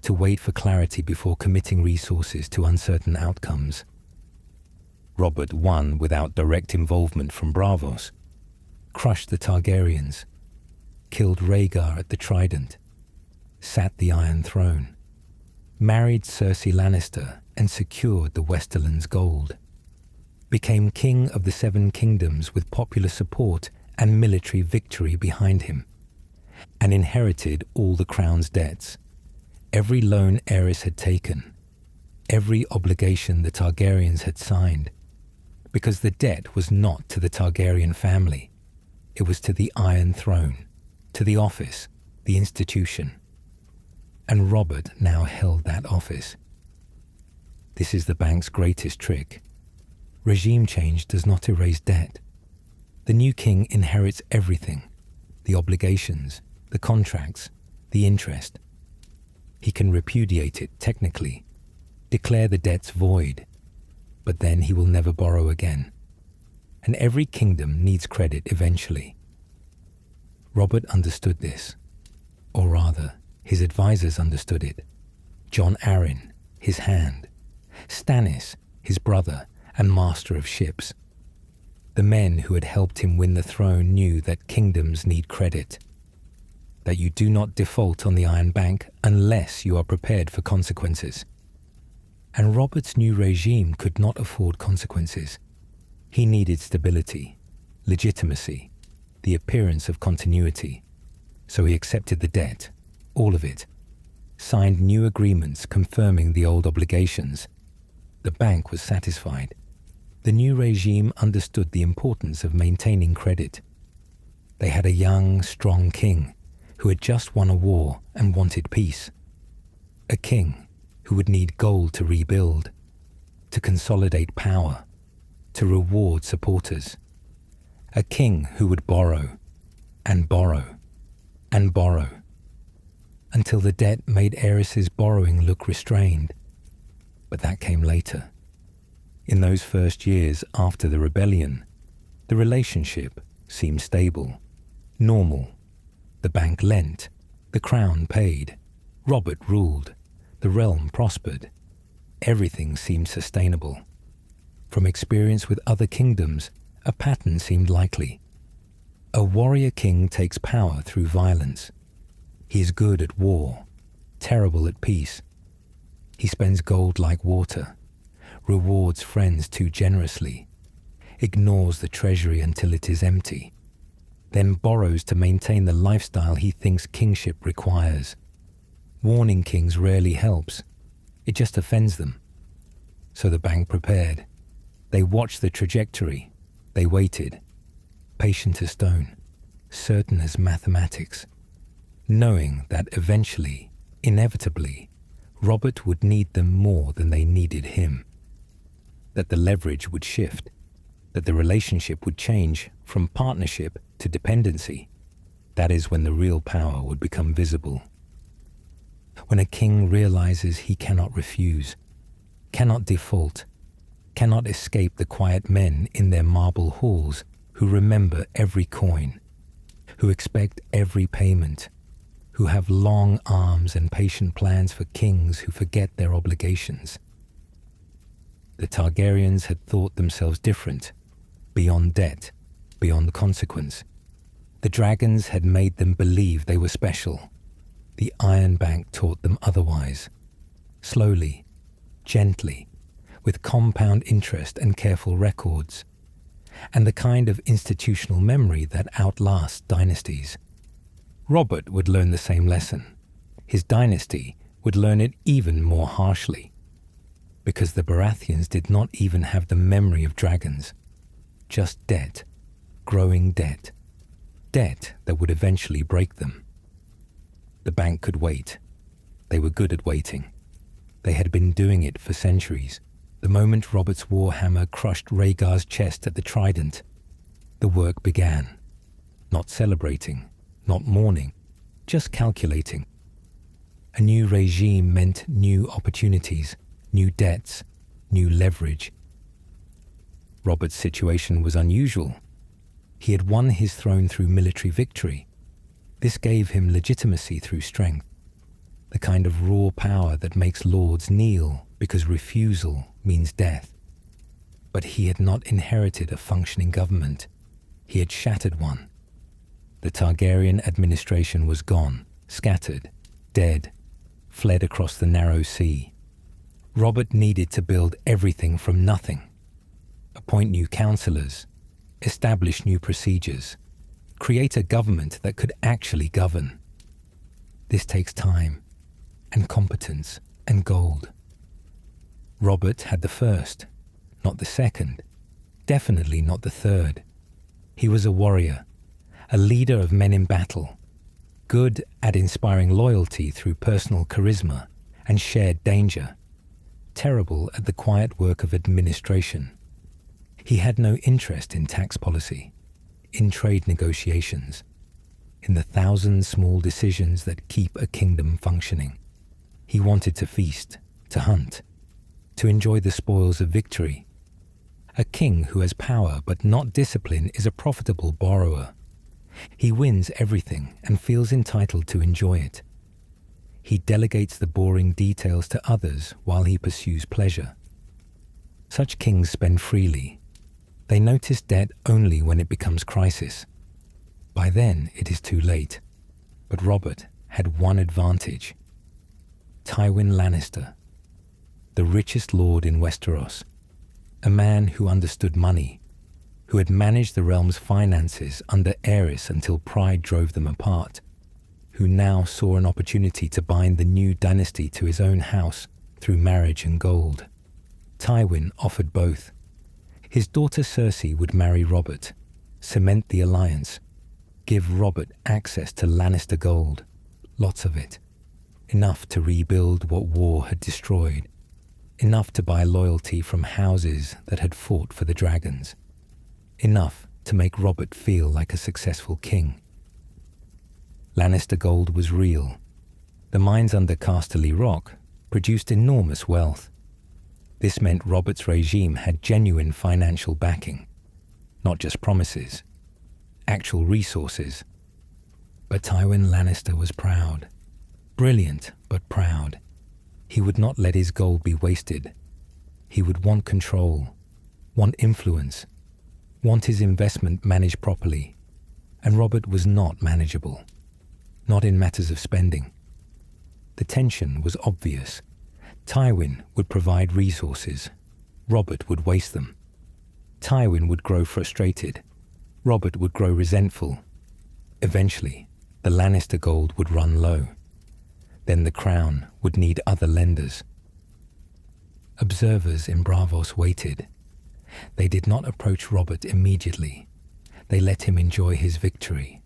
Speaker 1: to wait for clarity before committing resources to uncertain outcomes. Robert won without direct involvement from Braavos, crushed the Targaryens, killed Rhaegar at the Trident, sat the Iron Throne, married Cersei Lannister and secured the Westerland's gold, became king of the Seven Kingdoms with popular support and military victory behind him, and inherited all the crown's debts, every loan Aerys had taken, every obligation the Targaryens had signed, because the debt was not to the Targaryen family, it was to the Iron Throne, to the office, the institution. And Robert now held that office. This is the bank's greatest trick. Regime change does not erase debt. The new king inherits everything, the obligations, the contracts, the interest. He can repudiate it technically, declare the debts void, but then he will never borrow again. And every kingdom needs credit eventually. Robert understood this, or rather, his advisors understood it. Jon Arryn, his hand. Stannis, his brother and master of ships. The men who had helped him win the throne knew that kingdoms need credit, that you do not default on the Iron Bank unless you are prepared for consequences. And Robert's new regime could not afford consequences. He needed stability, legitimacy, the appearance of continuity. So he accepted the debt, all of it, signed new agreements confirming the old obligations. The bank was satisfied. The new regime understood the importance of maintaining credit. They had a young, strong king who had just won a war and wanted peace. A king who would need gold to rebuild, to consolidate power, to reward supporters. A king who would borrow, and borrow, and borrow, until the debt made Aerys's borrowing look restrained. But that came later. In those first years after the rebellion, the relationship seemed stable, normal. The bank lent, the crown paid, Robert ruled, the realm prospered. Everything seemed sustainable. From experience with other kingdoms, a pattern seemed likely. A warrior king takes power through violence. He is good at war, terrible at peace. He spends gold like water, rewards friends too generously, ignores the treasury until it is empty, then borrows to maintain the lifestyle he thinks kingship requires. Warning kings rarely helps. It just offends them. So the bank prepared. They watched the trajectory. They waited, patient as stone, certain as mathematics, knowing that eventually, inevitably, Robert would need them more than they needed him. That the leverage would shift, that the relationship would change from partnership to dependency. That is when the real power would become visible. When a king realizes he cannot refuse, cannot default, cannot escape the quiet men in their marble halls who remember every coin, who expect every payment, who have long arms and patient plans for kings who forget their obligations. The Targaryens had thought themselves different, beyond debt, beyond consequence. The dragons had made them believe they were special. The Iron Bank taught them otherwise. Slowly, gently, with compound interest and careful records, and the kind of institutional memory that outlasts dynasties. Robert would learn the same lesson. His dynasty would learn it even more harshly, because the Baratheons did not even have the memory of dragons, just debt, growing debt, debt that would eventually break them. The bank could wait. They were good at waiting. They had been doing it for centuries. The moment Robert's warhammer crushed Rhaegar's chest at the Trident, the work began. Not celebrating, not mourning, just calculating. A new regime meant new opportunities, new debts, new leverage. Robert's situation was unusual. He had won his throne through military victory. This gave him legitimacy through strength, the kind of raw power that makes lords kneel because refusal means death. But he had not inherited a functioning government. He had shattered one. The Targaryen administration was gone, scattered, dead, fled across the narrow sea. Robert needed to build everything from nothing. Appoint new councillors, establish new procedures, create a government that could actually govern. This takes time, and competence, and gold. Robert had the first, not the second, definitely not the third. He was a warrior, a leader of men in battle, good at inspiring loyalty through personal charisma and shared danger, terrible at the quiet work of administration. He had no interest in tax policy, in trade negotiations, in the thousand small decisions that keep a kingdom functioning. He wanted to feast, to hunt, to enjoy the spoils of victory. A king who has power but not discipline is a profitable borrower. He wins everything and feels entitled to enjoy it. He delegates the boring details to others while he pursues pleasure. Such kings spend freely. They notice debt only when it becomes crisis. By then, it is too late. But Robert had one advantage. Tywin Lannister, the richest lord in Westeros, a man who understood money, who had managed the realm's finances under Aerys until pride drove them apart, who now saw an opportunity to bind the new dynasty to his own house through marriage and gold. Tywin offered both. His daughter Cersei would marry Robert, cement the alliance, give Robert access to Lannister gold, lots of it, enough to rebuild what war had destroyed, enough to buy loyalty from houses that had fought for the dragons, enough to make Robert feel like a successful king. Lannister gold was real. The mines under Casterly Rock produced enormous wealth. This meant Robert's regime had genuine financial backing, not just promises, actual resources. But Tywin Lannister was proud, brilliant but proud. He would not let his gold be wasted. He would want control, want influence, want his investment managed properly. And Robert was not manageable, not in matters of spending. The tension was obvious. Tywin would provide resources. Robert would waste them. Tywin would grow frustrated. Robert would grow resentful. Eventually, the Lannister gold would run low. Then the crown would need other lenders. Observers in Braavos waited. They did not approach Robert immediately. They let him enjoy his victory.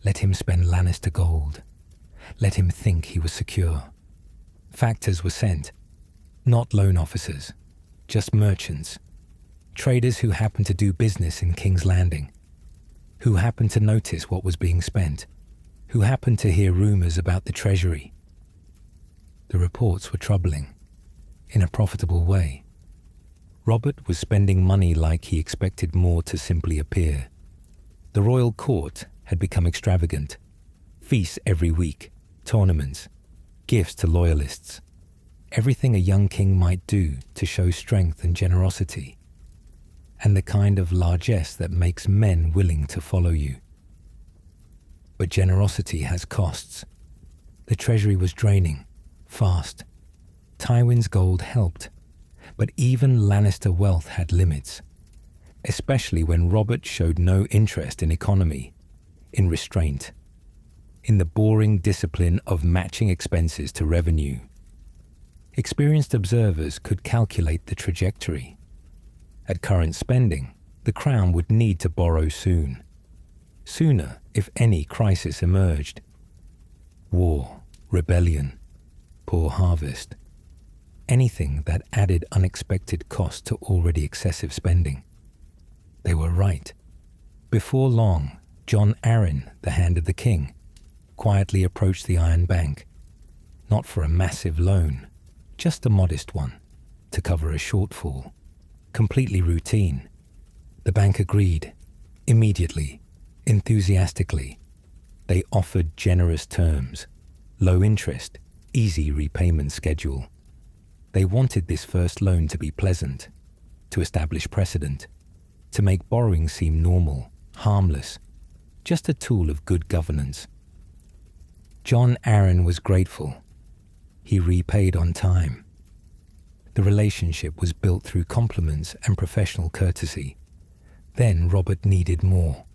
Speaker 1: Let him spend Lannister gold. Let him think he was secure. Factors were sent, not loan officers, just merchants, traders who happened to do business in King's Landing, who happened to notice what was being spent, who happened to hear rumors about the treasury. The reports were troubling, in a profitable way. Robert was spending money like he expected more to simply appear. The royal court had become extravagant. Feasts every week, tournaments, gifts to loyalists, everything a young king might do to show strength and generosity, and the kind of largesse that makes men willing to follow you. But generosity has costs. The treasury was draining, fast. Tywin's gold helped, but even Lannister wealth had limits, especially when Robert showed no interest in economy, in restraint, in the boring discipline of matching expenses to revenue. Experienced observers could calculate the trajectory. At current spending, the crown would need to borrow soon. Sooner if any crisis emerged. War, rebellion, poor harvest. Anything that added unexpected cost to already excessive spending. They were right. Before long, Jon Arryn, the Hand of the King, quietly approached the Iron Bank, not for a massive loan, just a modest one, to cover a shortfall. Completely routine. The bank agreed, immediately, enthusiastically. They offered generous terms, low interest, easy repayment schedule. They wanted this first loan to be pleasant, to establish precedent, to make borrowing seem normal, harmless, just a tool of good governance. Jon Arryn was grateful. He repaid on time. The relationship was built through compliments and professional courtesy. Then Robert needed more.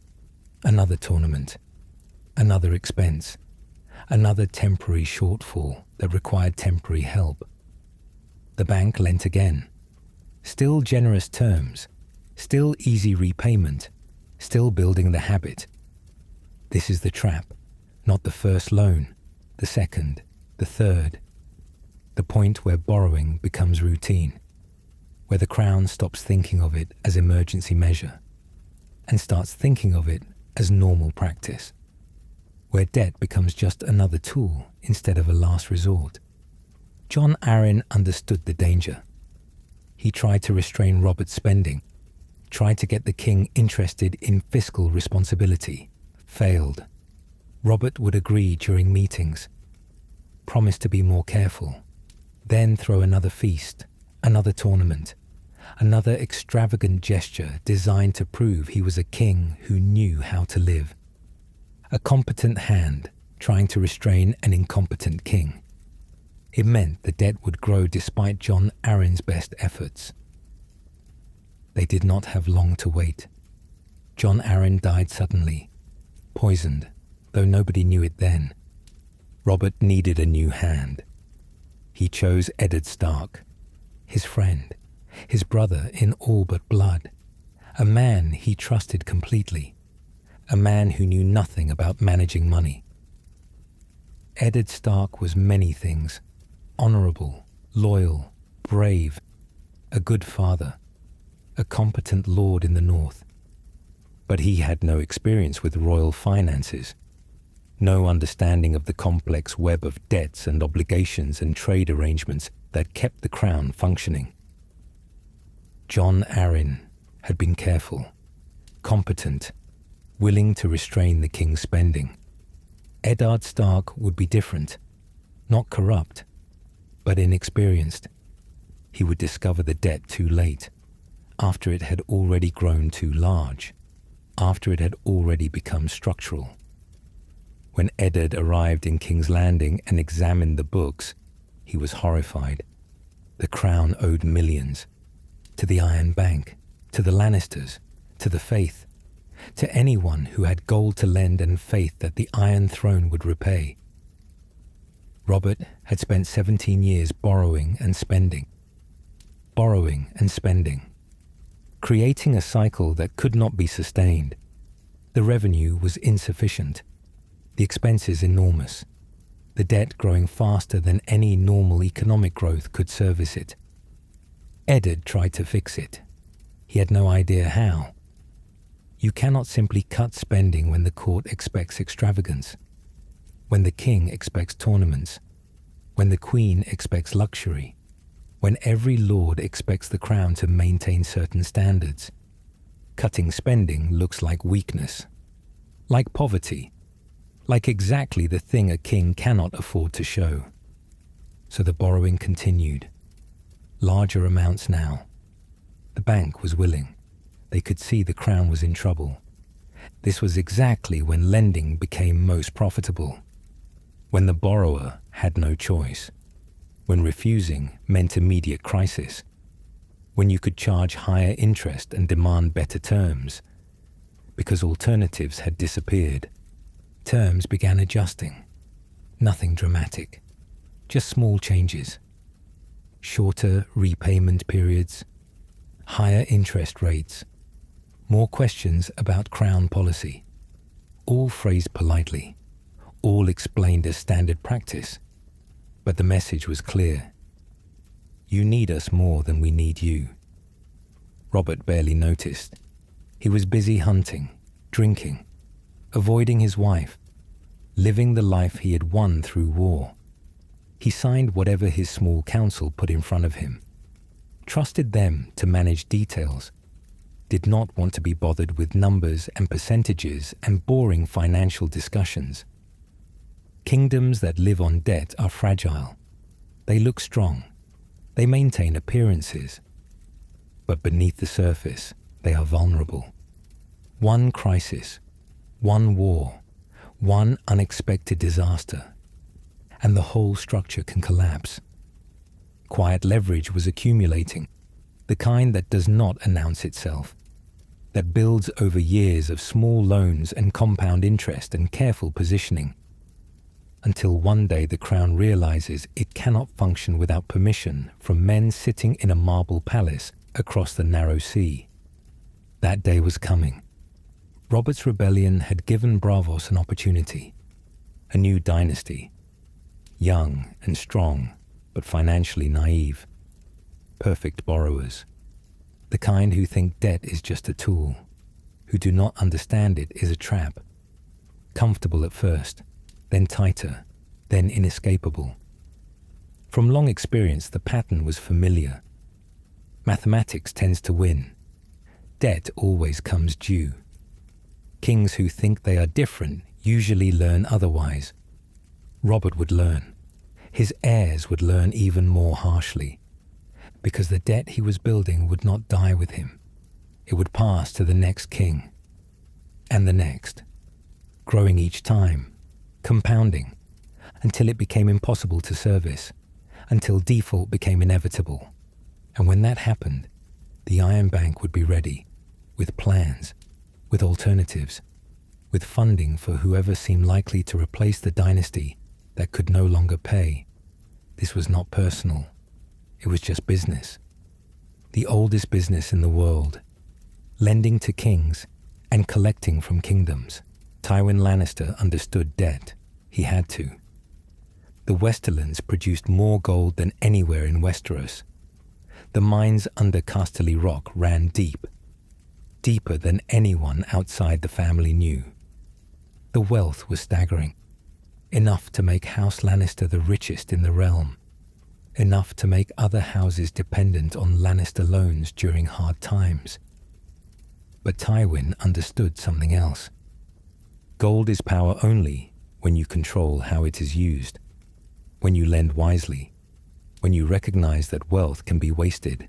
Speaker 1: Another tournament, another expense, another temporary shortfall that required temporary help. The bank lent again. Still generous terms, still easy repayment, still building the habit. This is the trap, not the first loan, the second, the third. The point where borrowing becomes routine, where the Crown stops thinking of it as emergency measure and starts thinking of it as normal practice, where debt becomes just another tool instead of a last resort. Jon Arryn understood the danger. He tried to restrain Robert's spending, tried to get the king interested in fiscal responsibility, failed. Robert would agree during meetings, promise to be more careful, then throw another feast, another tournament, another extravagant gesture designed to prove he was a king who knew how to live. A competent hand trying to restrain an incompetent king. It meant the debt would grow despite Jon Arryn's best efforts. They did not have long to wait. Jon Arryn died suddenly, poisoned, though nobody knew it then. Robert needed a new hand. He chose Eddard Stark, his friend, his brother in all but blood, a man he trusted completely, a man who knew nothing about managing money. Eddard Stark was many things: honorable, loyal, brave, a good father, a competent lord in the north. But he had no experience with royal finances, no understanding of the complex web of debts and obligations and trade arrangements that kept the crown functioning. Jon Arryn had been careful, competent, willing to restrain the king's spending. Eddard Stark would be different, not corrupt, but inexperienced. He would discover the debt too late, after it had already grown too large, after it had already become structural. When Eddard arrived in King's Landing and examined the books, he was horrified. The crown owed millions. To the Iron Bank, to the Lannisters, to the Faith, to anyone who had gold to lend and faith that the Iron Throne would repay. Robert had spent 17 years borrowing and spending, creating a cycle that could not be sustained. The revenue was insufficient, the expenses enormous, the debt growing faster than any normal economic growth could service it. Eddard tried to fix it. He had no idea how. You cannot simply cut spending when the court expects extravagance, when the king expects tournaments, when the queen expects luxury, when every lord expects the crown to maintain certain standards. Cutting spending looks like weakness, like poverty, like exactly the thing a king cannot afford to show. So the borrowing continued. Larger amounts now. The bank was willing. They could see the crown was in trouble. This was exactly when lending became most profitable, when the borrower had no choice, when refusing meant immediate crisis, when you could charge higher interest and demand better terms, because alternatives had disappeared. Terms began adjusting. Nothing dramatic, just small changes. Shorter repayment periods, higher interest rates, more questions about crown policy. all phrased politely, all explained as standard practice. But the message was clear. You need us more than we need you. Robert barely noticed. He was busy hunting, drinking, avoiding his wife, living the life he had won through war. He signed whatever his small council put in front of him, trusted them to manage details, did not want to be bothered with numbers and percentages and boring financial discussions. Kingdoms that live on debt are fragile. They look strong. They maintain appearances. But beneath the surface, they are vulnerable. One crisis, one war, one unexpected disaster, and the whole structure can collapse. Quiet leverage was accumulating, the kind that does not announce itself, that builds over years of small loans and compound interest and careful positioning, until one day the crown realizes it cannot function without permission from men sitting in a marble palace across the narrow sea. That day was coming. Robert's rebellion had given Braavos an opportunity, a new dynasty, young and strong, but financially naive, perfect borrowers, the kind who think debt is just a tool, who do not understand it is a trap, comfortable at first, then tighter, then inescapable. From long experience, the pattern was familiar. Mathematics tends to win. Debt always comes due. Kings who think they are different usually learn otherwise. Robert would learn. His heirs would learn even more harshly, because the debt he was building would not die with him. It would pass to the next king, and the next, growing each time, compounding, until it became impossible to service, until default became inevitable. And when that happened, the Iron Bank would be ready, with plans, with alternatives, with funding for whoever seemed likely to replace the dynasty that could no longer pay. This was not personal. It was just business. The oldest business in the world, lending to kings and collecting from kingdoms. Tywin Lannister understood debt. He had to. The Westerlands produced more gold than anywhere in Westeros. The mines under Casterly Rock ran deep, deeper than anyone outside the family knew. The wealth was staggering, enough to make House Lannister the richest in the realm, enough to make other houses dependent on Lannister loans during hard times. But Tywin understood something else. Gold is power only when you control how it is used, when you lend wisely, when you recognize that wealth can be wasted.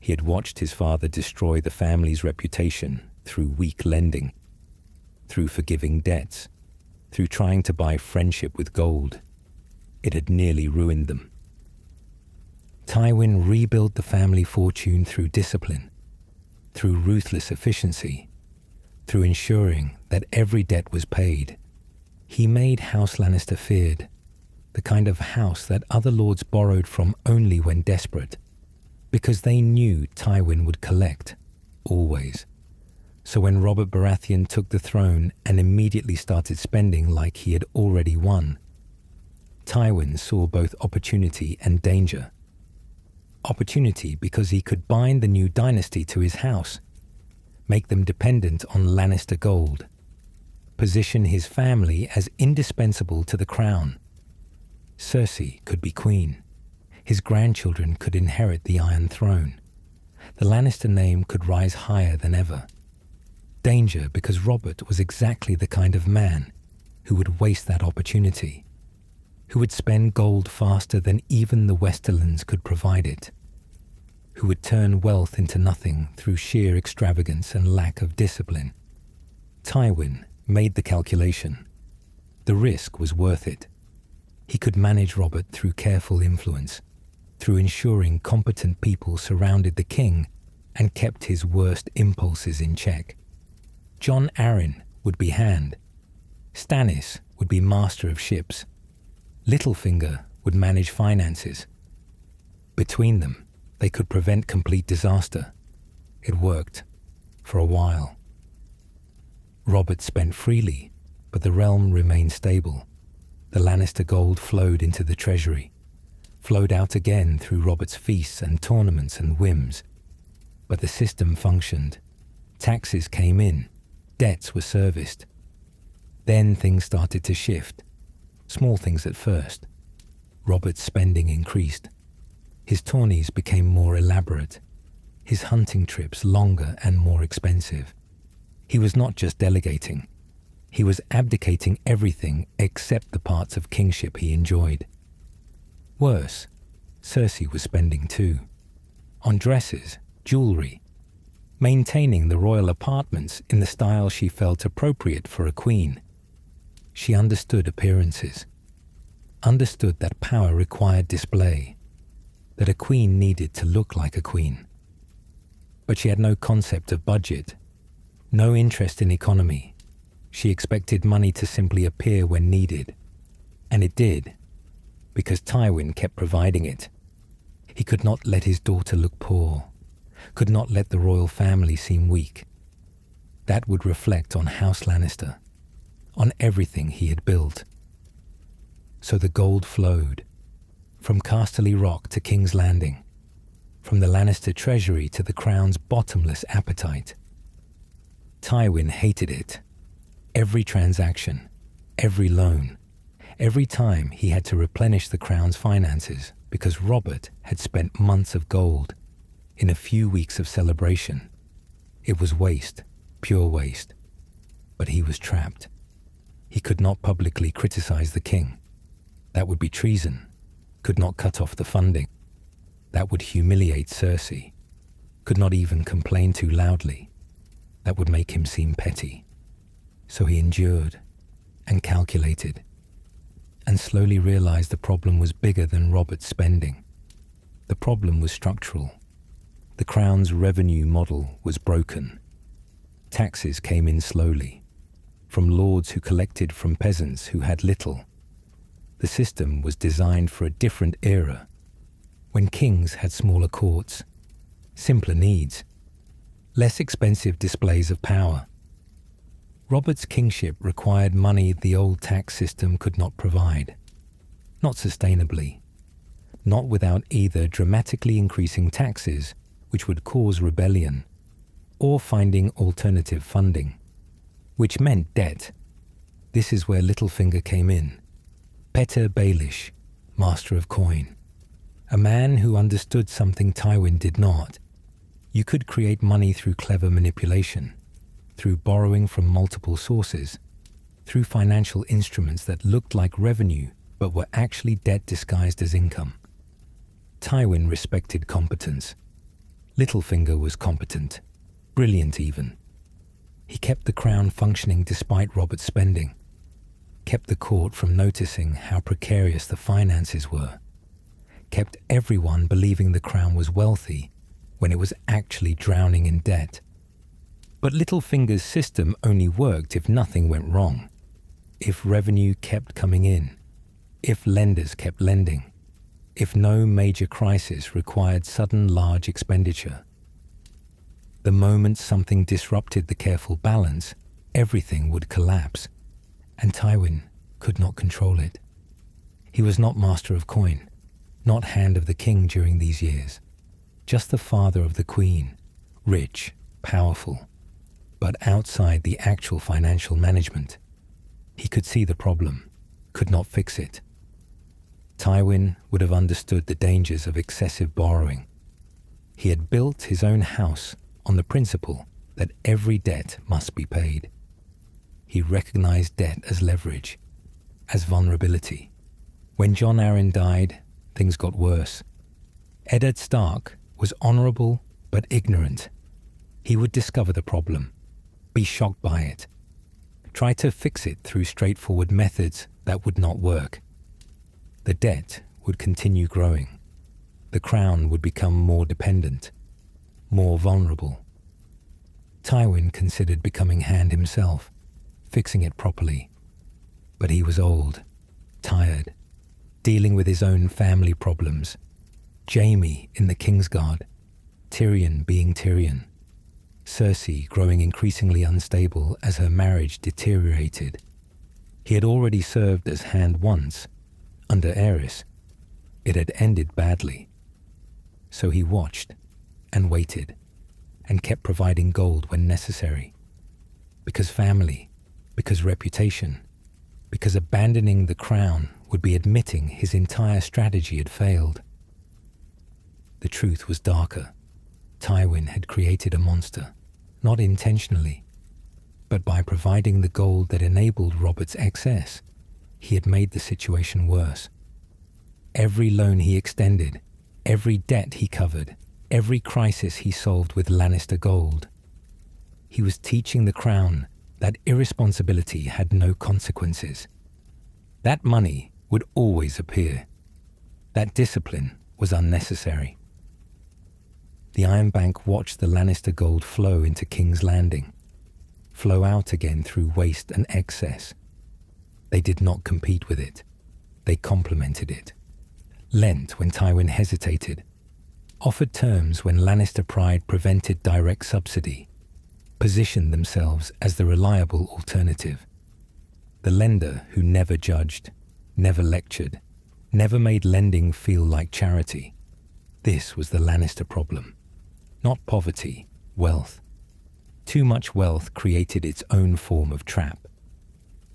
Speaker 1: He had watched his father destroy the family's reputation through weak lending, through forgiving debts, through trying to buy friendship with gold. It had nearly ruined them. Tywin rebuilt the family fortune through discipline, through ruthless efficiency, through ensuring that every debt was paid. He made House Lannister feared, the kind of house that other lords borrowed from only when desperate, because they knew Tywin would collect, always. So when Robert Baratheon took the throne and immediately started spending like he had already won, Tywin saw both opportunity and danger. Opportunity because he could bind the new dynasty to his house, make them dependent on Lannister gold, position his family as indispensable to the crown. Cersei could be queen. His grandchildren could inherit the Iron Throne. The Lannister name could rise higher than ever. Danger because Robert was exactly the kind of man who would waste that opportunity, who would spend gold faster than even the Westerlands could provide it, who would turn wealth into nothing through sheer extravagance and lack of discipline. Tywin made the calculation. The risk was worth it. He could manage Robert through careful influence, through ensuring competent people surrounded the king and kept his worst impulses in check. Jon Arryn would be hand. Stannis would be master of ships. Littlefinger would manage finances. Between them, they could prevent complete disaster. It worked, for a while. Robert spent freely, but the realm remained stable. The Lannister gold flowed into the treasury, flowed out again through Robert's feasts and tournaments and whims. But the system functioned. Taxes came in, debts were serviced. Then things started to shift. Small things at first. Robert's spending increased. His tourneys became more elaborate. His hunting trips longer and more expensive. He was not just delegating. He was abdicating everything except the parts of kingship he enjoyed. Worse, Cersei was spending too. On dresses, jewelry, maintaining the royal apartments in the style she felt appropriate for a queen. She understood appearances, understood that power required display, that a queen needed to look like a queen. But she had no concept of budget, no interest in economy. She expected money to simply appear when needed. And it did, because Tywin kept providing it. He could not let his daughter look poor, could not let the royal family seem weak. That would reflect on House Lannister, on everything he had built. So the gold flowed, from Casterly Rock to King's Landing, from the Lannister treasury to the crown's bottomless appetite. Tywin hated it. Every transaction, every loan, every time he had to replenish the crown's finances because Robert had spent months of gold in a few weeks of celebration. It was waste, pure waste. But he was trapped. He could not publicly criticize the king. That would be treason. Could not cut off the funding. That would humiliate Cersei. Could not even complain too loudly. That would make him seem petty. So he endured and calculated and slowly realized the problem was bigger than Robert's spending. The problem was structural. The crown's revenue model was broken. Taxes came in slowly, from lords who collected from peasants who had little. The system was designed for a different era, when kings had smaller courts, simpler needs, less expensive displays of power. Robert's kingship required money the old tax system could not provide, not sustainably, not without either dramatically increasing taxes, which would cause rebellion, or finding alternative funding, which meant debt. This is where Littlefinger came in. Petyr Baelish, master of coin, a man who understood something Tywin did not. You could create money through clever manipulation, through borrowing from multiple sources, through financial instruments that looked like revenue but were actually debt disguised as income. Tywin respected competence. Littlefinger was competent, brilliant even. He kept the crown functioning despite Robert's spending, kept the court from noticing how precarious the finances were, kept everyone believing the crown was wealthy when it was actually drowning in debt. But Littlefinger's system only worked if nothing went wrong, if revenue kept coming in, if lenders kept lending, if no major crisis required sudden large expenditure. The moment something disrupted the careful balance, everything would collapse, and Tywin could not control it. He was not master of coin, not hand of the king during these years, just the father of the queen, rich, powerful, but outside the actual financial management. He could see the problem, could not fix it. Tywin would have understood the dangers of excessive borrowing. He had built his own house on the principle that every debt must be paid. He recognized debt as leverage, as vulnerability. When Jon Arryn died, things got worse. Eddard Stark was honorable but ignorant. He would discover the problem, be shocked by it, try to fix it through straightforward methods that would not work. The debt would continue growing. The crown would become more dependent, more vulnerable. Tywin considered becoming Hand himself, fixing it properly. But he was old, tired, dealing with his own family problems. Jaime in the Kingsguard, Tyrion being Tyrion. Cersei growing increasingly unstable as her marriage deteriorated. He had already served as hand once, under Aerys. It had ended badly. So he watched and waited and kept providing gold when necessary. Because family, because reputation, because abandoning the crown would be admitting his entire strategy had failed. The truth was darker. Tywin had created a monster, not intentionally, but by providing the gold that enabled Robert's excess, he had made the situation worse. Every loan he extended, every debt he covered, every crisis he solved with Lannister gold. He was teaching the crown that irresponsibility had no consequences. That money would always appear. That discipline was unnecessary. The Iron Bank watched the Lannister gold flow into King's Landing, flow out again through waste and excess. They did not compete with it. They complemented it. Lent when Tywin hesitated, offered terms when Lannister pride prevented direct subsidy, positioned themselves as the reliable alternative. The lender who never judged, never lectured, never made lending feel like charity. This was the Lannister problem. Not poverty, wealth. Too much wealth created its own form of trap,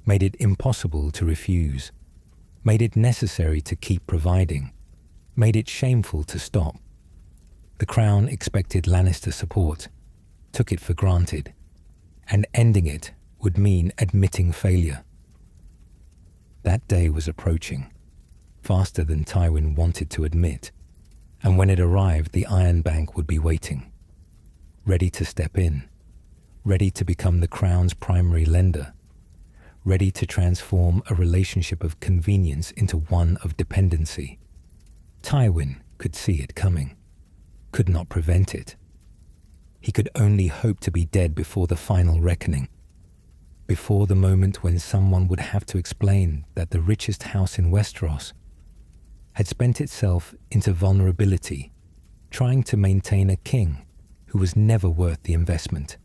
Speaker 1: made it impossible to refuse, made it necessary to keep providing, made it shameful to stop. The crown expected Lannister support, took it for granted, and ending it would mean admitting failure. That day was approaching, faster than Tywin wanted to admit, and when it arrived, the Iron Bank would be waiting, ready to step in, ready to become the crown's primary lender, ready to transform a relationship of convenience into one of dependency. Tywin could see it coming, could not prevent it. He could only hope to be dead before the final reckoning, before the moment when someone would have to explain that the richest house in Westeros had spent itself into vulnerability, trying to maintain a king who was never worth the investment.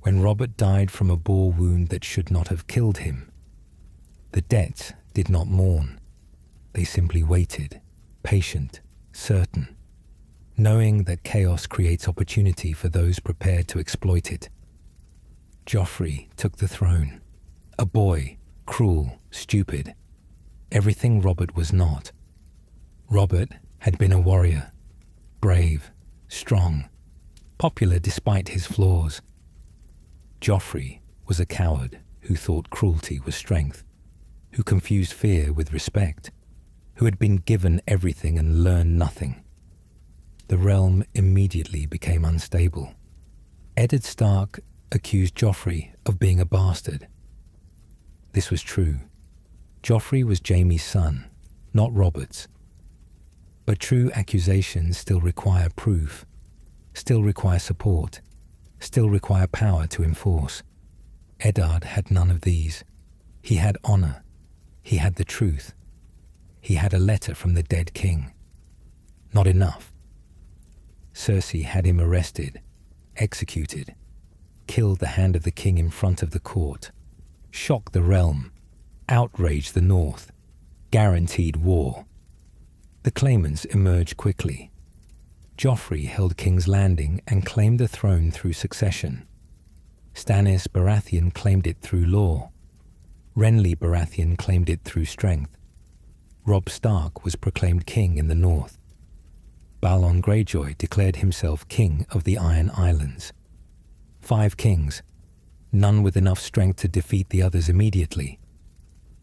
Speaker 1: When Robert died from a boar wound that should not have killed him, the debts did not mourn. They simply waited, patient, certain, knowing that chaos creates opportunity for those prepared to exploit it. Joffrey took the throne, a boy, cruel, stupid, everything Robert was not. Robert had been a warrior, brave, strong, popular despite his flaws. Joffrey was a coward who thought cruelty was strength, who confused fear with respect, who had been given everything and learned nothing. The realm immediately became unstable. Eddard Stark accused Joffrey of being a bastard. This was true. Joffrey was Jaime's son, not Robert's. But true accusations still require proof, still require support, still require power to enforce. Eddard had none of these. He had honor. He had the truth. He had a letter from the dead king. Not enough. Cersei had him arrested, executed, killed the hand of the king in front of the court, shocked the realm, outraged the north, guaranteed war. The claimants emerged quickly. Joffrey held King's Landing and claimed the throne through succession. Stannis Baratheon claimed it through law. Renly Baratheon claimed it through strength. Robb Stark was proclaimed king in the north. Balon Greyjoy declared himself king of the Iron Islands. 5 kings, none with enough strength to defeat the others immediately,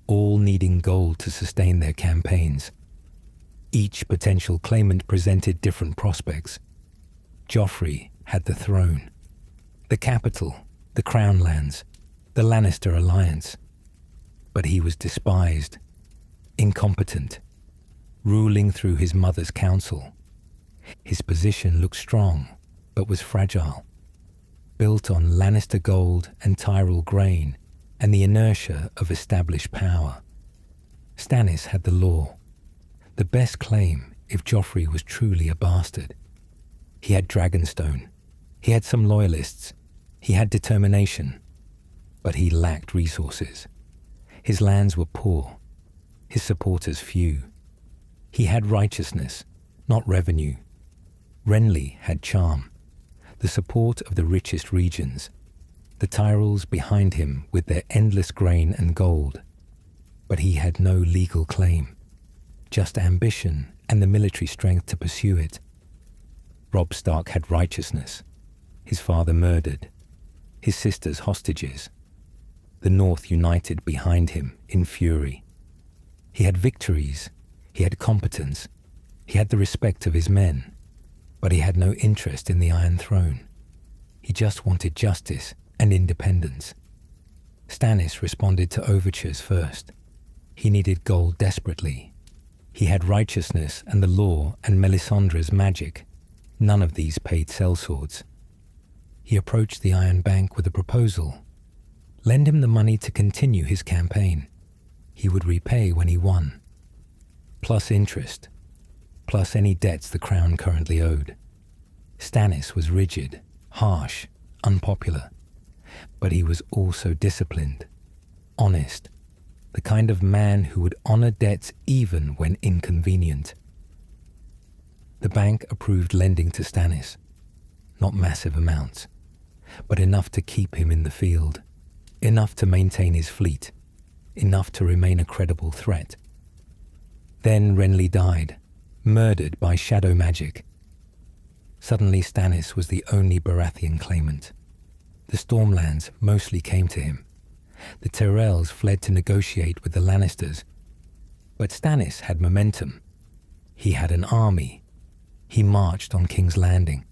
Speaker 1: all needing gold to sustain their campaigns. Each potential claimant presented different prospects. Joffrey had the throne, the capital, the crown lands, the Lannister alliance. But he was despised, incompetent, ruling through his mother's counsel. His position looked strong, but was fragile, built on Lannister gold and Tyrell grain and the inertia of established power. Stannis had the law, the best claim if Joffrey was truly a bastard. He had Dragonstone, He had some loyalists. He had determination. But he lacked resources. His lands were poor. His supporters few. He had righteousness, not revenue. Renly had charm, the support of the richest regions, the Tyrells behind him with their endless grain and gold. But he had no legal claim, just ambition and the military strength to pursue it. Robb Stark had righteousness, his father murdered, his sisters hostages, the North united behind him in fury. He had victories, he had competence, he had the respect of his men, but he had no interest in the Iron Throne. He just wanted justice and independence. Stannis responded to overtures first. He needed gold desperately. He had righteousness and the law and Melisandre's magic. None of these paid sellswords. He approached the Iron Bank with a proposal. Lend him the money to continue his campaign. He would repay when he won. Plus interest. Plus any debts the crown currently owed. Stannis was rigid, harsh, unpopular. But he was also disciplined, honest, the kind of man who would honor debts even when inconvenient. The bank approved lending to Stannis. Not massive amounts, but enough to keep him in the field, enough to maintain his fleet, enough to remain a credible threat. Then Renly died, murdered by shadow magic. Suddenly Stannis was the only Baratheon claimant. The Stormlands mostly came to him. The Tyrells fled to negotiate with the Lannisters. But Stannis had momentum. He had an army. He marched on King's Landing.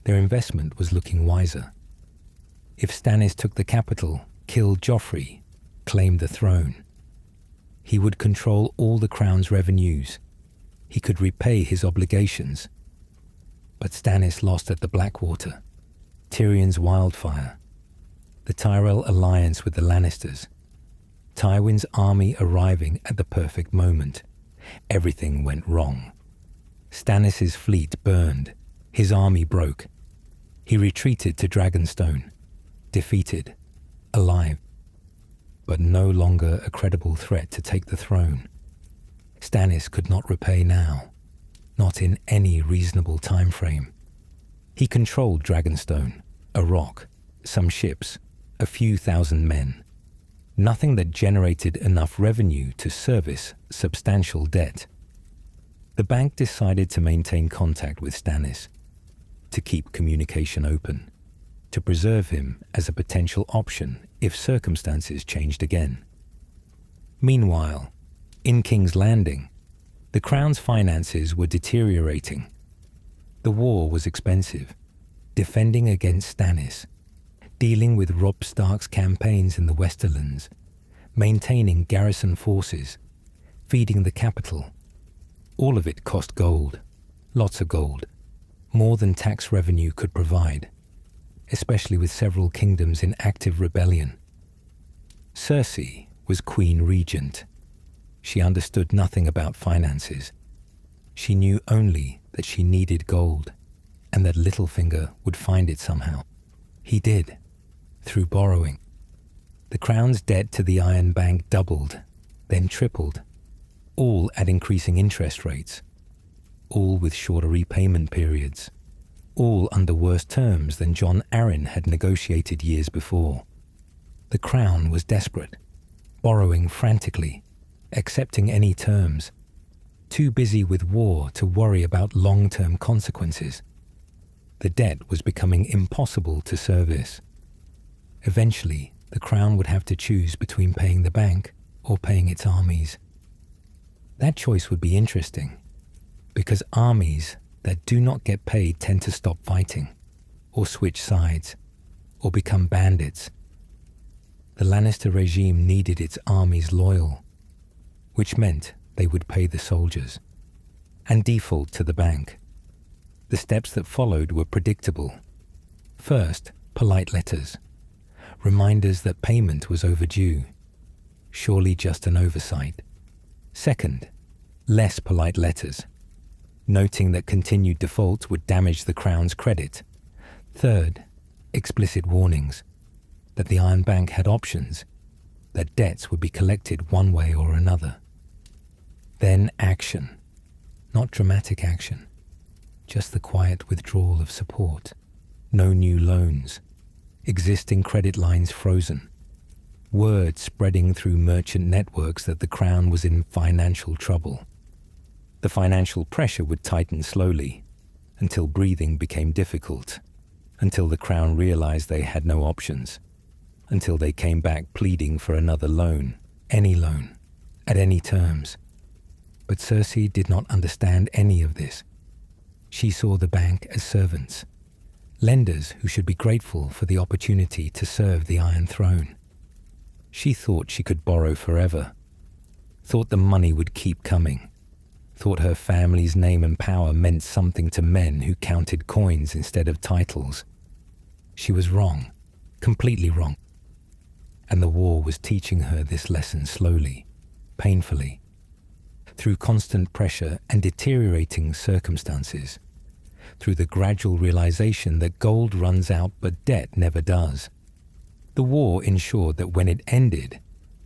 Speaker 1: Their investment was looking wiser. If Stannis took the capital, killed Joffrey, claimed the throne, he would control all the crown's revenues. He could repay his obligations. But Stannis lost at the Blackwater, Tyrion's wildfire, the Tyrell alliance with the Lannisters, Tywin's army arriving at the perfect moment. Everything went wrong. Stannis' fleet burned. His army broke. He retreated to Dragonstone, defeated, alive, but no longer a credible threat to take the throne. Stannis could not repay now, not in any reasonable time frame. He controlled Dragonstone, a rock, some ships, a few thousand men. Nothing that generated enough revenue to service substantial debt. The bank decided to maintain contact with Stannis, to keep communication open, to preserve him as a potential option if circumstances changed again. Meanwhile, in King's Landing, the Crown's finances were deteriorating. The war was expensive, defending against Stannis, dealing with Robb Stark's campaigns in the Westerlands, maintaining garrison forces, feeding the capital. All of it cost gold, lots of gold, more than tax revenue could provide, especially with several kingdoms in active rebellion. Cersei was Queen Regent. She understood nothing about finances. She knew only that she needed gold, and that Littlefinger would find it somehow. He did, through borrowing. The Crown's debt to the Iron Bank doubled, then tripled, all at increasing interest rates, all with shorter repayment periods, all under worse terms than Jon Arryn had negotiated years before. The Crown was desperate, borrowing frantically, accepting any terms, too busy with war to worry about long-term consequences. The debt was becoming impossible to service. Eventually, the Crown would have to choose between paying the bank or paying its armies. That choice would be interesting, because armies that do not get paid tend to stop fighting, or switch sides, or become bandits. The Lannister regime needed its armies loyal, which meant they would pay the soldiers, and default to the bank. The steps that followed were predictable. First, polite letters, reminders that payment was overdue, surely just an oversight. Second, less polite letters, noting that continued default would damage the Crown's credit, Third, explicit warnings that the Iron Bank had options, that debts would be collected one way or another. Then action. Not dramatic action, just the quiet withdrawal of support. No new loans. Existing credit lines frozen. Word spreading through merchant networks that the Crown was in financial trouble. The financial pressure would tighten slowly, until breathing became difficult, until the Crown realized they had no options, until they came back pleading for another loan, at any terms. But Cersei did not understand any of this. She saw the bank as servants, lenders who should be grateful for the opportunity to serve the Iron Throne. She thought she could borrow forever, thought the money would keep coming, thought her family's name and power meant something to men who counted coins instead of titles. She was wrong, completely wrong. And the war was teaching her this lesson slowly, painfully, through constant pressure and deteriorating circumstances, through the gradual realization that gold runs out but debt never does. The war ensured that when it ended,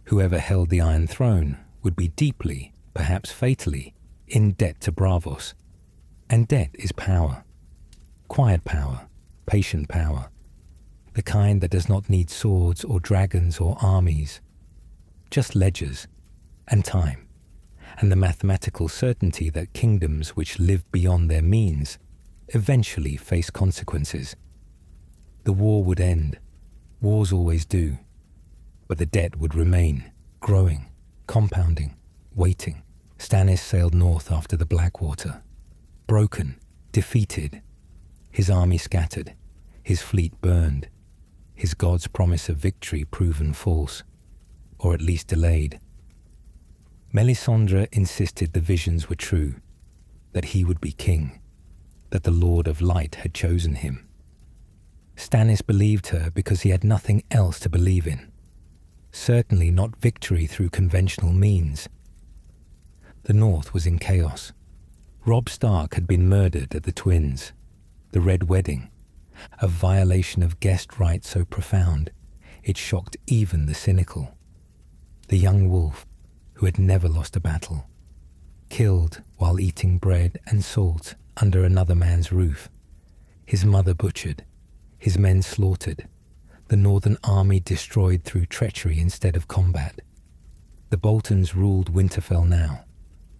Speaker 1: whoever held the Iron Throne would be deeply, perhaps fatally, in debt to Braavos. And debt is power. Quiet power, patient power. The kind that does not need swords or dragons or armies. Just ledgers and time, and the mathematical certainty that kingdoms which live beyond their means eventually face consequences. The war would end. Wars always do. But the debt would remain, growing, compounding, waiting. Stannis sailed north after the Blackwater. Broken, defeated. His army scattered. His fleet burned. His god's promise of victory proven false, or at least delayed. Melisandre insisted the visions were true, that he would be king, that the Lord of Light had chosen him. Stannis believed her because he had nothing else to believe in. Certainly not victory through conventional means. The North was in chaos. Robb Stark had been murdered at the Twins, the Red Wedding, a violation of guest rights so profound it shocked even the cynical. The young wolf, who had never lost a battle, killed while eating bread and salt under another man's roof. His mother butchered, his men slaughtered, the Northern army destroyed through treachery instead of combat. The Boltons ruled Winterfell now,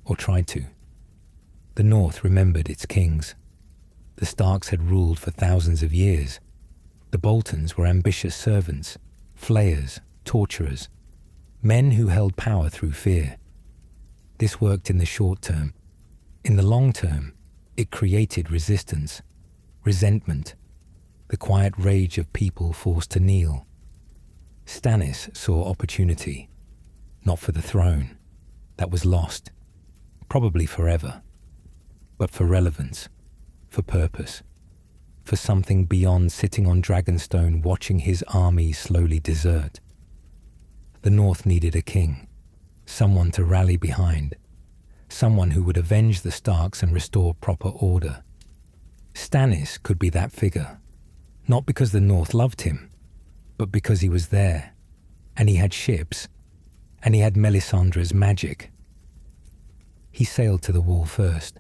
Speaker 1: or tried to. The North remembered its kings. The Starks had ruled for thousands of years. The Boltons were ambitious servants, flayers, torturers, men who held power through fear. This worked in the short term. In the long term, it created resistance, resentment, the quiet rage of people forced to kneel. Stannis saw opportunity, not for the throne, that was lost, probably forever, but for relevance, for purpose, for something beyond sitting on Dragonstone watching his army slowly desert. The North needed a king, someone to rally behind, someone who would avenge the Starks and restore proper order. Stannis could be that figure, not because the North loved him, but because he was there, and he had ships, and he had Melisandre's magic. He sailed to the Wall first.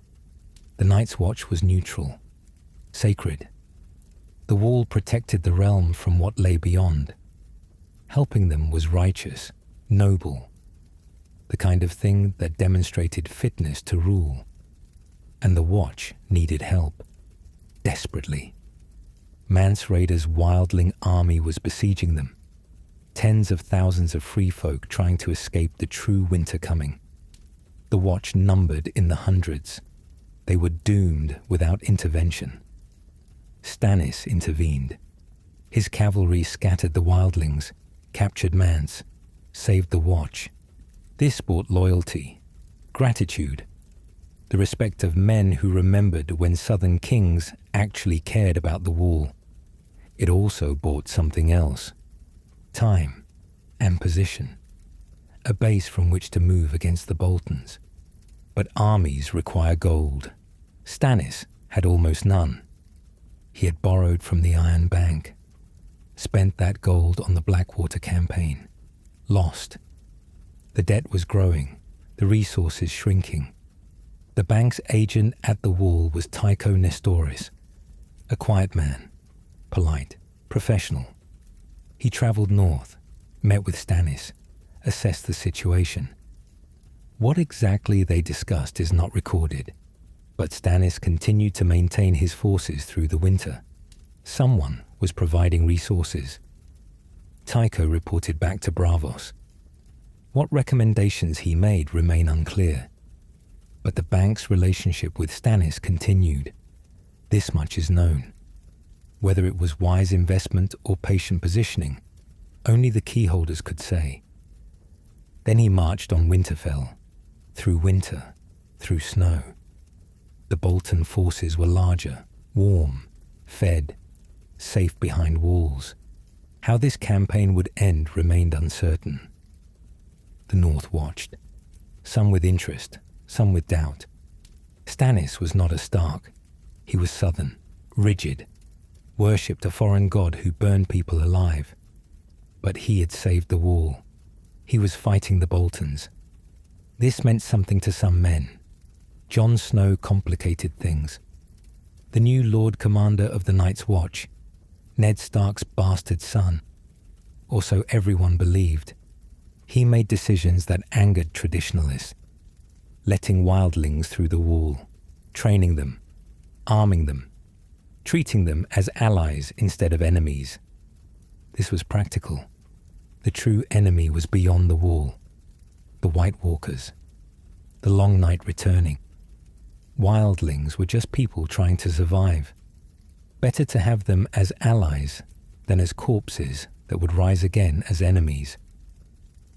Speaker 1: The Night's Watch was neutral, sacred. The Wall protected the realm from what lay beyond. Helping them was righteous, noble, the kind of thing that demonstrated fitness to rule. And the Watch needed help, desperately. Mance Rayder's wildling army was besieging them, tens of thousands of free folk trying to escape the true winter coming. The Watch numbered in the hundreds. They were doomed without intervention. Stannis intervened. His cavalry scattered the wildlings, captured Mance, saved the Watch. This brought loyalty, gratitude, the respect of men who remembered when southern kings actually cared about the Wall. It also brought something else, time and position, a base from which to move against the Boltons. But armies require gold. Stannis had almost none. He had borrowed from the Iron Bank, spent that gold on the Blackwater campaign, lost. The debt was growing, the resources shrinking. The bank's agent at the wall was Tycho Nestoris, a quiet man, polite, professional. He travelled north, met with Stannis, assessed the situation. What exactly they discussed is not recorded, but Stannis continued to maintain his forces through the winter. Someone was providing resources. Tycho reported back to Braavos. What recommendations he made remain unclear, but the bank's relationship with Stannis continued. This much is known. Whether it was wise investment or patient positioning, only the keyholders could say. Then he marched on Winterfell, through winter, through snow. The Bolton forces were larger, warm, fed, safe behind walls. How this campaign would end remained uncertain. The North watched, some with interest, some with doubt. Stannis was not a Stark. He was Southern, rigid, worshipped a foreign god who burned people alive. But he had saved the wall. He was fighting the Boltons. This meant something to some men. Jon Snow complicated things. The new Lord Commander of the Night's Watch, Ned Stark's bastard son, or so everyone believed. He made decisions that angered traditionalists, letting wildlings through the wall, training them, arming them, treating them as allies instead of enemies. This was practical. The true enemy was beyond the wall. The White Walkers. The long night returning. Wildlings were just people trying to survive. Better to have them as allies than as corpses that would rise again as enemies.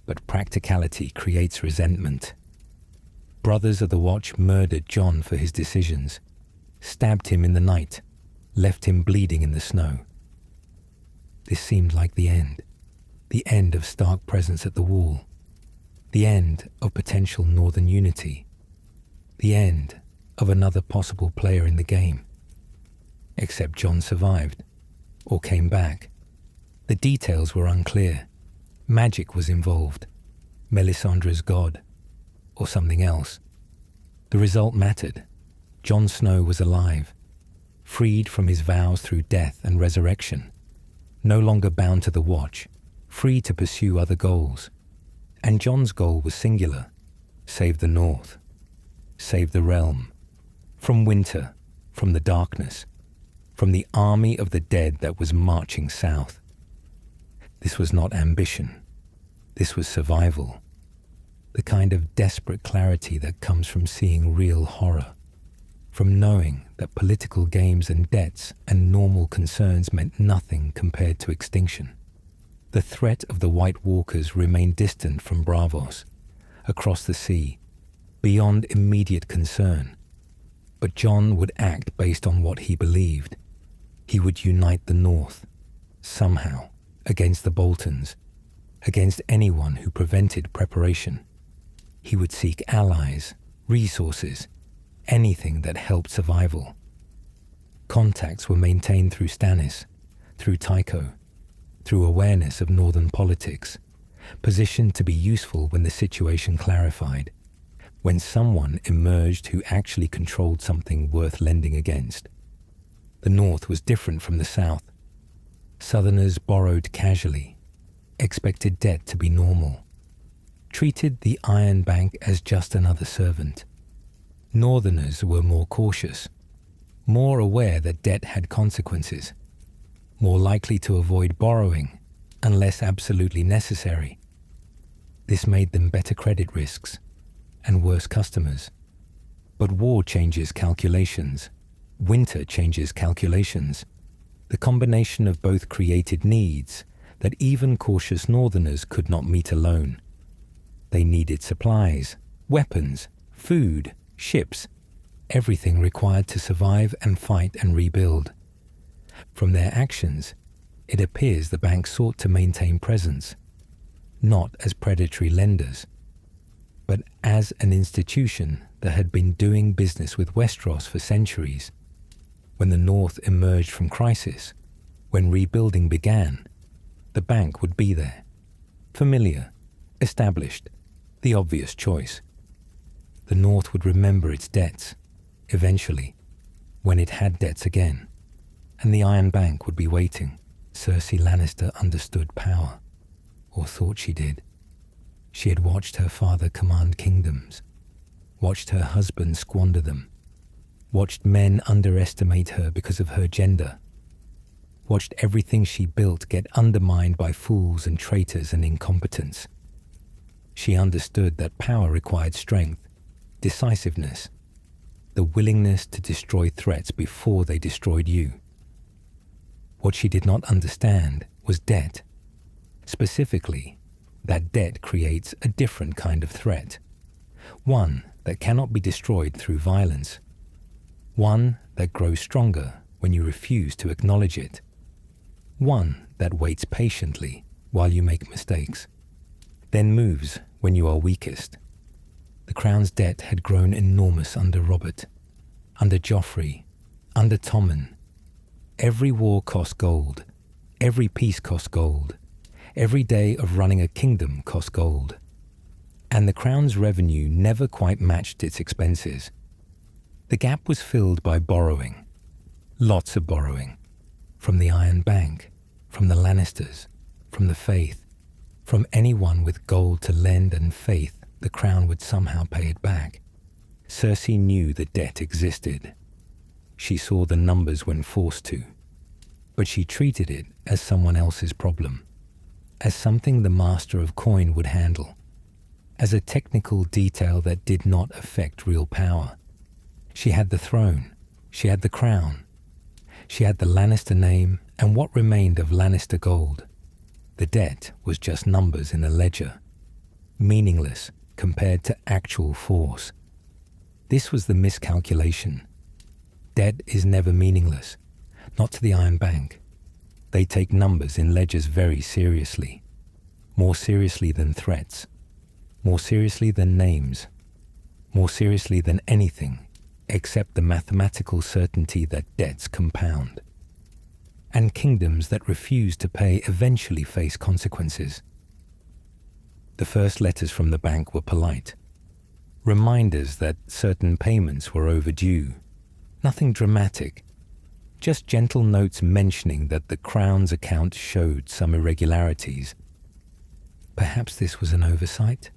Speaker 1: But practicality creates resentment. Brothers of the Watch murdered Jon for his decisions, stabbed him in the night, left him bleeding in the snow. This seemed like the end of Stark presence at the wall, the end of potential Northern unity, the end of another possible player in the game. Except Jon survived, or came back. The details were unclear. Magic was involved, Melisandre's god, or something else. The result mattered. Jon Snow was alive, freed from his vows through death and resurrection, no longer bound to the Watch, free to pursue other goals. And Jon's goal was singular: save the North, save the realm, from winter, from the darkness, from the army of the dead that was marching south. This was not ambition. This was survival. The kind of desperate clarity that comes from seeing real horror, from knowing that political games and debts and normal concerns meant nothing compared to extinction. The threat of the White Walkers remained distant from Braavos, across the sea, beyond immediate concern. But Jon would act based on what he believed. He would unite the North, somehow, against the Boltons, against anyone who prevented preparation. He would seek allies, resources, anything that helped survival. Contacts were maintained through Stannis, through Tycho, through awareness of Northern politics, positioned to be useful when the situation clarified, when someone emerged who actually controlled something worth lending against. The North was different from the South. Southerners borrowed casually, expected debt to be normal, treated the Iron Bank as just another servant. Northerners were more cautious, more aware that debt had consequences, more likely to avoid borrowing unless absolutely necessary. This made them better credit risks and worse customers. But war changes calculations. Winter changes calculations. The combination of both created needs that even cautious Northerners could not meet alone. They needed supplies, weapons, food, ships, everything required to survive and fight and rebuild. From their actions, it appears the bank sought to maintain presence, not as predatory lenders, but as an institution that had been doing business with Westeros for centuries. When the North emerged from crisis, when rebuilding began, the bank would be there. Familiar, established, the obvious choice. The North would remember its debts, eventually, when it had debts again, and the Iron Bank would be waiting. Cersei Lannister understood power, or thought she did. She had watched her father command kingdoms, watched her husband squander them, watched men underestimate her because of her gender, watched everything she built get undermined by fools and traitors and incompetence. She understood that power required strength, decisiveness, the willingness to destroy threats before they destroyed you. What she did not understand was debt. Specifically, that debt creates a different kind of threat, one that cannot be destroyed through violence, one that grows stronger when you refuse to acknowledge it, one that waits patiently while you make mistakes, then moves when you are weakest. The Crown's debt had grown enormous under Robert, under Joffrey, under Tommen. Every war cost gold, every peace cost gold, every day of running a kingdom cost gold. And the Crown's revenue never quite matched its expenses. The gap was filled by borrowing, lots of borrowing, from the Iron Bank, from the Lannisters, from the Faith, from anyone with gold to lend and faith the Crown would somehow pay it back. Cersei knew the debt existed. She saw the numbers when forced to, but she treated it as someone else's problem, as something the master of coin would handle, as a technical detail that did not affect real power. She had the throne, she had the crown, she had the Lannister name and what remained of Lannister gold. The debt was just numbers in a ledger, meaningless compared to actual force. This was the miscalculation. Debt is never meaningless, not to the Iron Bank. They take numbers in ledgers very seriously, more seriously than threats, more seriously than names, more seriously than anything except the mathematical certainty that debts compound. And kingdoms that refuse to pay eventually face consequences. The first letters from the bank were polite, reminders that certain payments were overdue. Nothing dramatic, just gentle notes mentioning that the Crown's account showed some irregularities. Perhaps this was an oversight.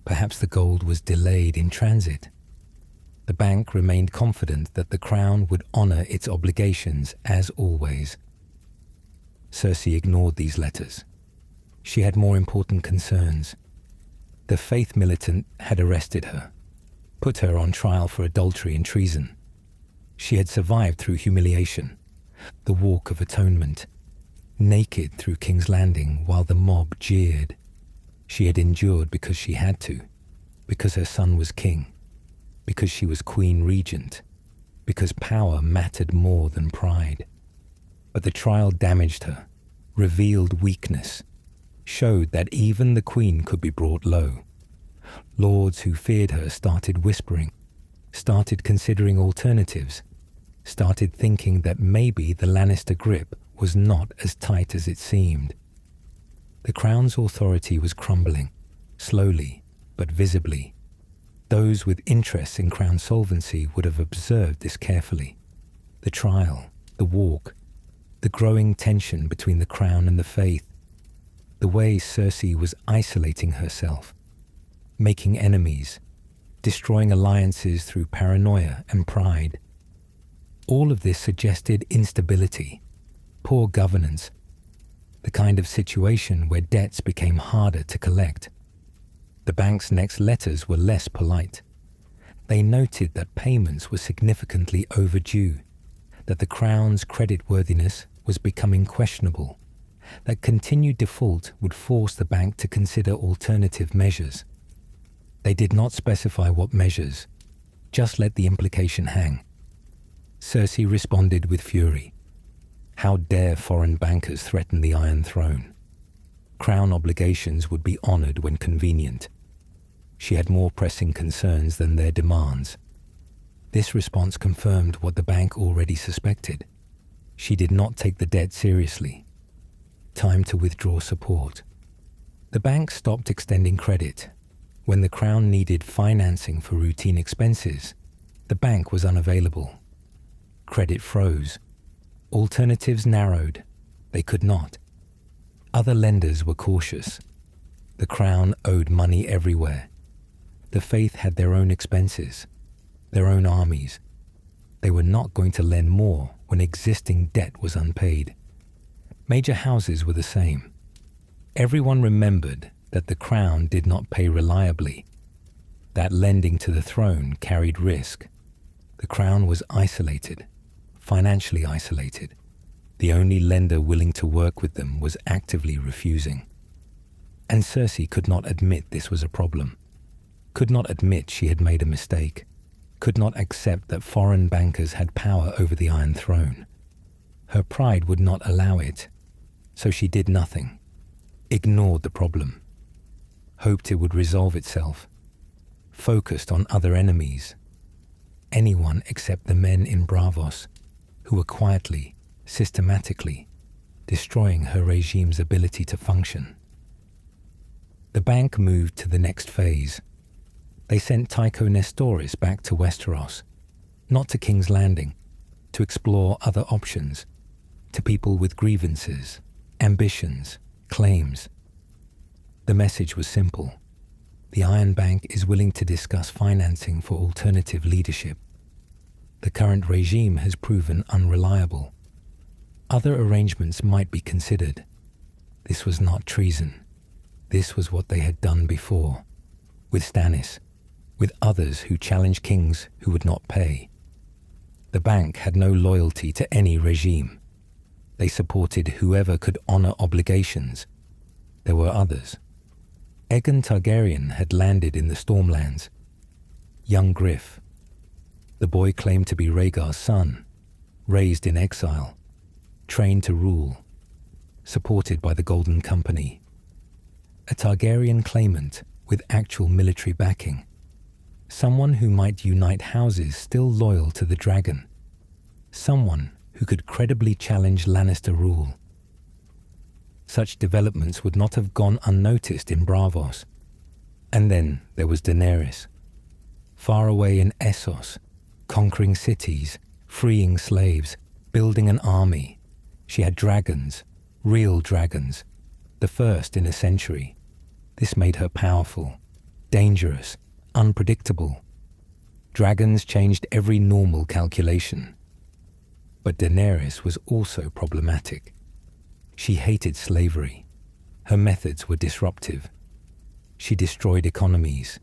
Speaker 1: Perhaps the gold was delayed in transit. The bank remained confident that the Crown would honor its obligations as always. Cersei ignored these letters. She had more important concerns. The Faith militant had arrested her, put her on trial for adultery and treason. She had survived through humiliation, the Walk of Atonement, naked through King's Landing while the mob jeered. She had endured because she had to, because her son was king, because she was Queen Regent, because power mattered more than pride. But the trial damaged her, revealed weakness, showed that even the Queen could be brought low. Lords who feared her started whispering, started considering alternatives, started thinking that maybe the Lannister grip was not as tight as it seemed. The Crown's authority was crumbling, slowly but visibly. Those with interests in Crown solvency would have observed this carefully. The trial, the walk, the growing tension between the Crown and the Faith, the way Cersei was isolating herself, making enemies, destroying alliances through paranoia and pride. All of this suggested instability, poor governance, the kind of situation where debts became harder to collect. The bank's next letters were less polite. They noted that payments were significantly overdue, that the Crown's creditworthiness was becoming questionable, that continued default would force the bank to consider alternative measures. They did not specify what measures, just let the implication hang. Cersei responded with fury. How dare foreign bankers threaten the Iron Throne? Crown obligations would be honored when convenient. She had more pressing concerns than their demands. This response confirmed what the bank already suspected. She did not take the debt seriously. Time to withdraw support. The bank stopped extending credit. When the Crown needed financing for routine expenses, the bank was unavailable. Credit froze. Alternatives narrowed. They could not. Other lenders were cautious. The Crown owed money everywhere. The Faith had their own expenses, their own armies. They were not going to lend more when existing debt was unpaid. Major houses were the same. Everyone remembered that the Crown did not pay reliably, that lending to the throne carried risk. The Crown was isolated, financially isolated. The only lender willing to work with them was actively refusing. And Cersei could not admit this was a problem, could not admit she had made a mistake, could not accept that foreign bankers had power over the Iron Throne. Her pride would not allow it, so she did nothing, ignored the problem, hoped it would resolve itself, focused on other enemies, anyone except the men in Braavos who were quietly, systematically destroying her regime's ability to function. The bank moved to the next phase. They sent Tycho Nestoris back to Westeros, not to King's Landing, to explore other options, to people with grievances, ambitions, claims. The message was simple. The Iron Bank is willing to discuss financing for alternative leadership. The current regime has proven unreliable. Other arrangements might be considered. This was not treason. This was what they had done before, with Stannis, with others who challenged kings who would not pay. The bank had no loyalty to any regime. They supported whoever could honor obligations. There were others. Aegon Targaryen had landed in the Stormlands. Young Griff. The boy claimed to be Rhaegar's son, raised in exile, trained to rule, supported by the Golden Company. A Targaryen claimant with actual military backing. Someone who might unite houses still loyal to the dragon. Someone who could credibly challenge Lannister rule. Such developments would not have gone unnoticed in Braavos. And then there was Daenerys. Far away in Essos, conquering cities, freeing slaves, building an army. She had dragons, real dragons, the first in a century. This made her powerful, dangerous, unpredictable. Dragons changed every normal calculation. But Daenerys was also problematic. She hated slavery. Her methods were disruptive. She destroyed economies.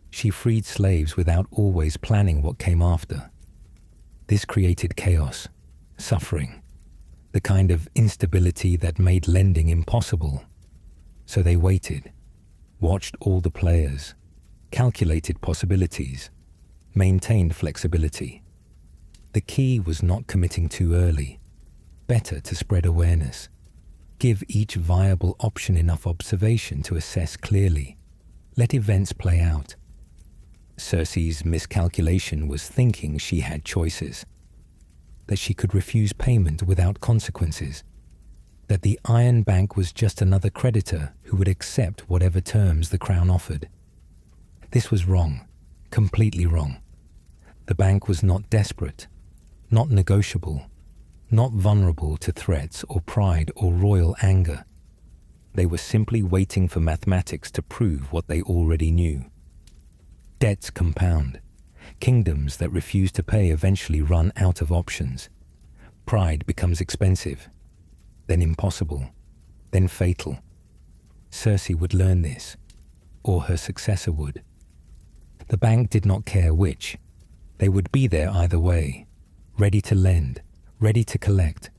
Speaker 1: She freed slaves without always planning what came after. This created chaos, suffering, the kind of instability that made lending impossible. So they waited, watched all the players, calculated possibilities, maintained flexibility. The key was not committing too early. Better to spread awareness. Give each viable option enough observation to assess clearly. Let events play out. Cersei's miscalculation was thinking she had choices, that she could refuse payment without consequences, that the Iron Bank was just another creditor who would accept whatever terms the Crown offered. This was wrong, completely wrong. The bank was not desperate, not negotiable, not vulnerable to threats or pride or royal anger. They were simply waiting for mathematics to prove what they already knew. Debts compound. Kingdoms that refuse to pay eventually run out of options. Pride becomes expensive, then impossible, then fatal. Cersei would learn this, or her successor would. The bank did not care which. They would be there either way, ready to lend, ready to collect,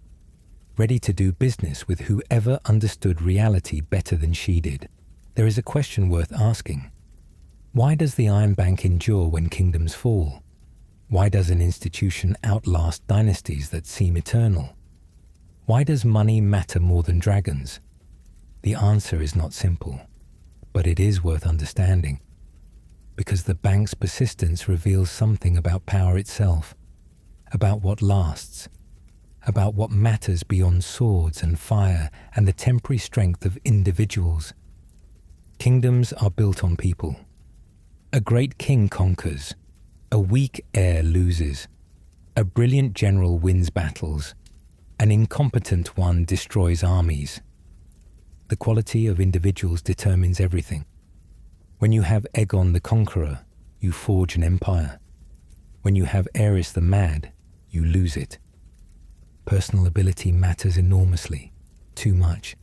Speaker 1: ready to do business with whoever understood reality better than she did. There is a question worth asking. Why does the Iron Bank endure when kingdoms fall? Why does an institution outlast dynasties that seem eternal? Why does money matter more than dragons? The answer is not simple, but it is worth understanding. because the bank's persistence reveals something about power itself, about what lasts, about what matters beyond swords and fire and the temporary strength of individuals. Kingdoms are built on people. A great king conquers, a weak heir loses, a brilliant general wins battles, an incompetent one destroys armies. The quality of individuals determines everything. When you have Aegon the Conqueror, you forge an empire. When you have Aerys the Mad, you lose it. Personal ability matters enormously, too much.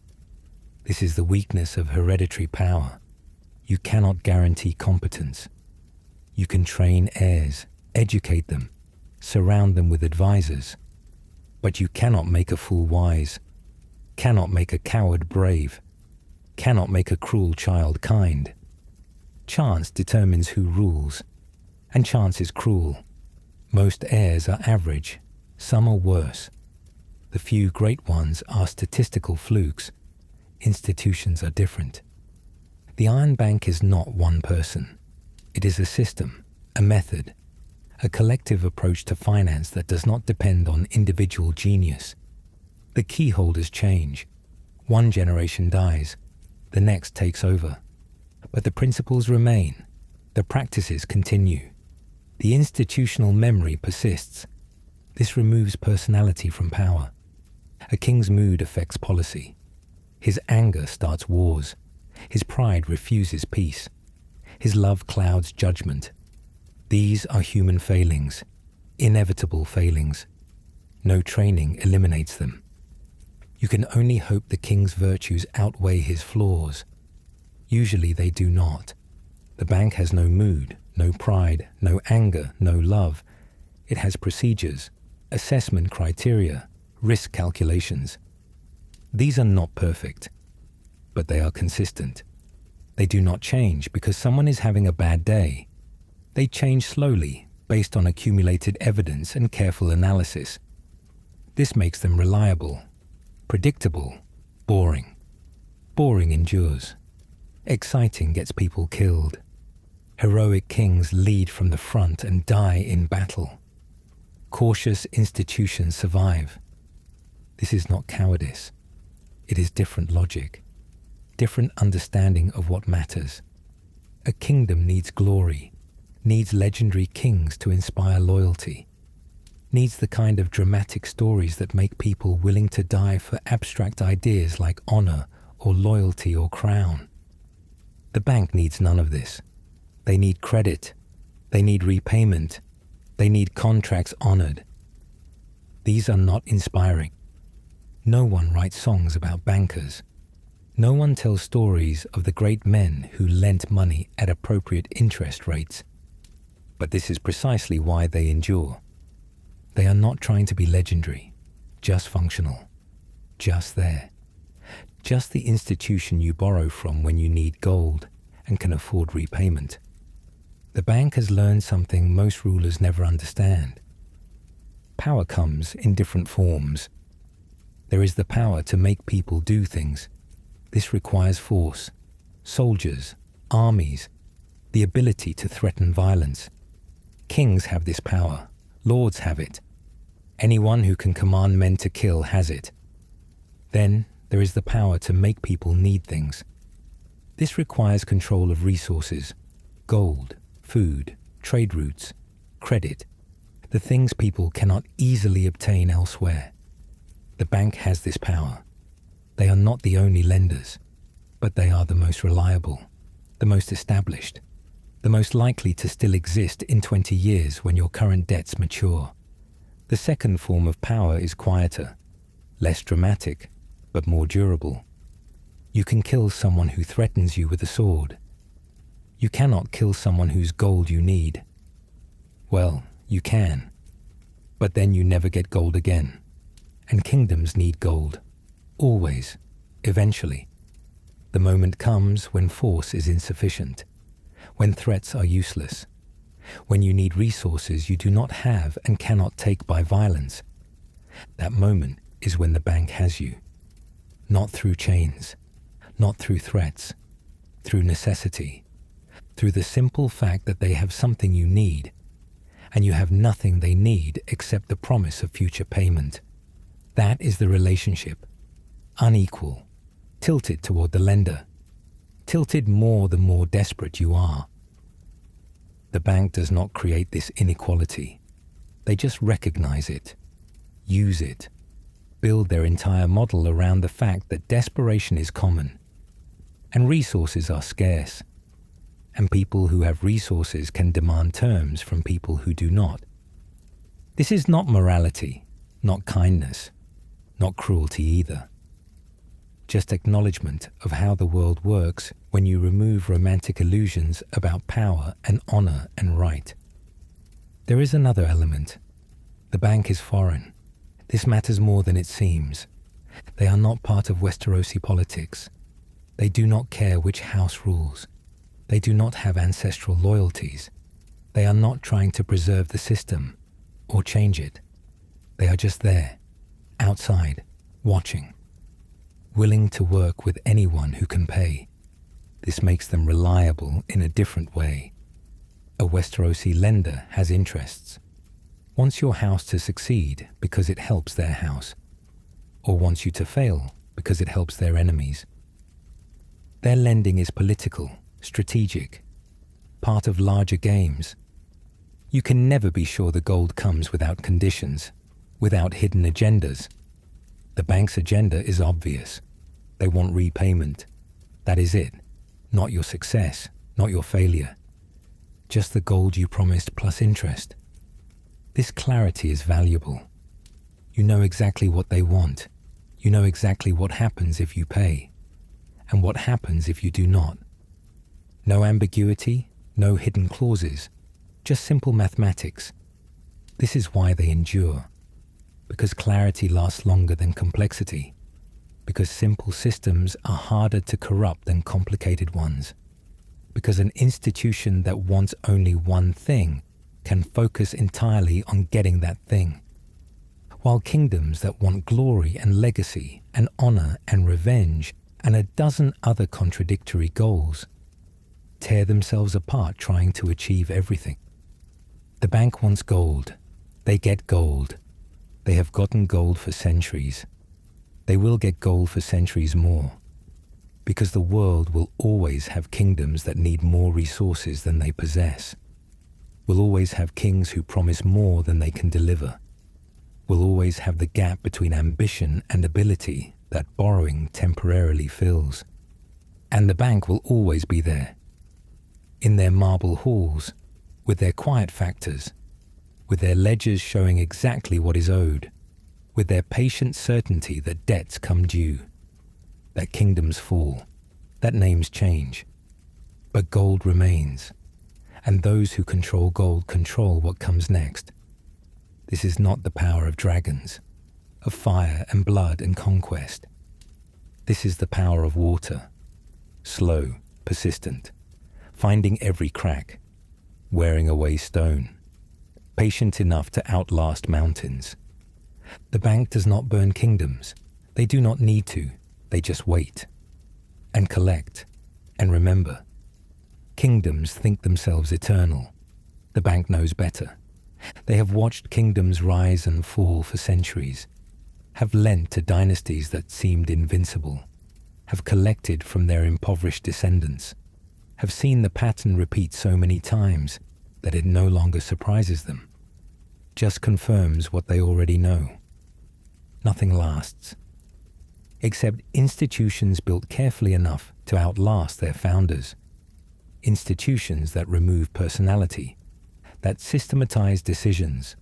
Speaker 1: This is the weakness of hereditary power. You cannot guarantee competence. You can train heirs, educate them, surround them with advisors, but you cannot make a fool wise, cannot make a coward brave, cannot make a cruel child kind. Chance determines who rules, and chance is cruel. Most heirs are average, some are worse. The few great ones are statistical flukes. Institutions are different. The Iron Bank is not one person. It is a system, a method, a collective approach to finance that does not depend on individual genius. The key holders change. One generation dies, the next takes over. But the principles remain. The practices continue. The institutional memory persists. This removes personality from power. A king's mood affects policy. His anger starts wars. His pride refuses peace. His love clouds judgment. These are human failings, inevitable failings. No training eliminates them. You can only hope the king's virtues outweigh his flaws. Usually they do not. The bank has no mood, no pride, no anger, no love. It has procedures, assessment criteria, risk calculations. These are not perfect, but they are consistent. They do not change because someone is having a bad day. They change slowly, based on accumulated evidence and careful analysis. This makes them reliable, predictable, boring. Boring endures. Exciting gets people killed. Heroic kings lead from the front and die in battle. Cautious institutions survive. This is not cowardice. It is different logic, different understanding of what matters. A kingdom needs glory, needs legendary kings to inspire loyalty, needs the kind of dramatic stories that make people willing to die for abstract ideas like honor or loyalty or crown. The bank needs none of this. They need credit. They need repayment. They need contracts honored. These are not inspiring. No one writes songs about bankers. No one tells stories of the great men who lent money at appropriate interest rates. But this is precisely why they endure. They are not trying to be legendary, just functional, just there. Just the institution you borrow from when you need gold and can afford repayment. The bank has learned something most rulers never understand. Power comes in different forms. There is the power to make people do things. This requires force, soldiers, armies, the ability to threaten violence. Kings have this power. Lords have it. Anyone who can command men to kill has it. Then there is the power to make people need things. This requires control of resources, gold, food, trade routes, credit, the things people cannot easily obtain elsewhere. The bank has this power. They are not the only lenders, but they are the most reliable, the most established, the most likely to still exist in 20 years when your current debts mature. The second form of power is quieter, less dramatic, but more durable. You can kill someone who threatens you with a sword. You cannot kill someone whose gold you need. Well, you can, but then you never get gold again. And kingdoms need gold. Always. Eventually. The moment comes when force is insufficient, when threats are useless, when you need resources you do not have and cannot take by violence. That moment is when the bank has you. Not through chains, not through threats, through necessity, through the simple fact that they have something you need, and you have nothing they need except the promise of future payment. That is the relationship. Unequal, tilted toward the lender, tilted more the more desperate you are. The bank does not create this inequality. They just recognize it, use it, build their entire model around the fact that desperation is common, and resources are scarce, and people who have resources can demand terms from people who do not. This is not morality, not kindness, not cruelty either. Just acknowledgement of how the world works when you remove romantic illusions about power and honor and right. There is another element. The bank is foreign. This matters more than it seems. They are not part of Westerosi politics. They do not care which house rules. They do not have ancestral loyalties. They are not trying to preserve the system or change it. They are just there, outside, watching, willing to work with anyone who can pay. This makes them reliable in a different way. A Westerosi lender has interests, wants your house to succeed because it helps their house, or wants you to fail because it helps their enemies. Their lending is political, strategic, part of larger games. You can never be sure the gold comes without conditions, without hidden agendas. The bank's agenda is obvious. They want repayment. That is it. Not your success, not your failure. Just the gold you promised plus interest. This clarity is valuable. You know exactly what they want. You know exactly what happens if you pay, and what happens if you do not. No ambiguity, no hidden clauses, just simple mathematics. This is why they endure. Because clarity lasts longer than complexity. Because simple systems are harder to corrupt than complicated ones. Because an institution that wants only one thing can focus entirely on getting that thing. While kingdoms that want glory and legacy and honor and revenge and a dozen other contradictory goals tear themselves apart trying to achieve everything. The bank wants gold. They get gold. They have gotten gold for centuries. They will get gold for centuries more. Because the world will always have kingdoms that need more resources than they possess. Will always have kings who promise more than they can deliver. Will always have the gap between ambition and ability that borrowing temporarily fills. And the bank will always be there. In their marble halls, with their quiet factors, with their ledgers showing exactly what is owed, with their patient certainty that debts come due, that kingdoms fall, that names change. But gold remains, and those who control gold control what comes next. This is not the power of dragons, of fire and blood and conquest. This is the power of water, slow, persistent, finding every crack, wearing away stone, patient enough to outlast mountains. The bank does not burn kingdoms. They do not need to. They just wait and collect and remember. Kingdoms think themselves eternal. The bank knows better. They have watched kingdoms rise and fall for centuries, have lent to dynasties that seemed invincible, have collected from their impoverished descendants, have seen the pattern repeat so many times that it no longer surprises them, just confirms what they already know. Nothing lasts, except institutions built carefully enough to outlast their founders, institutions that remove personality, that systematize decisions,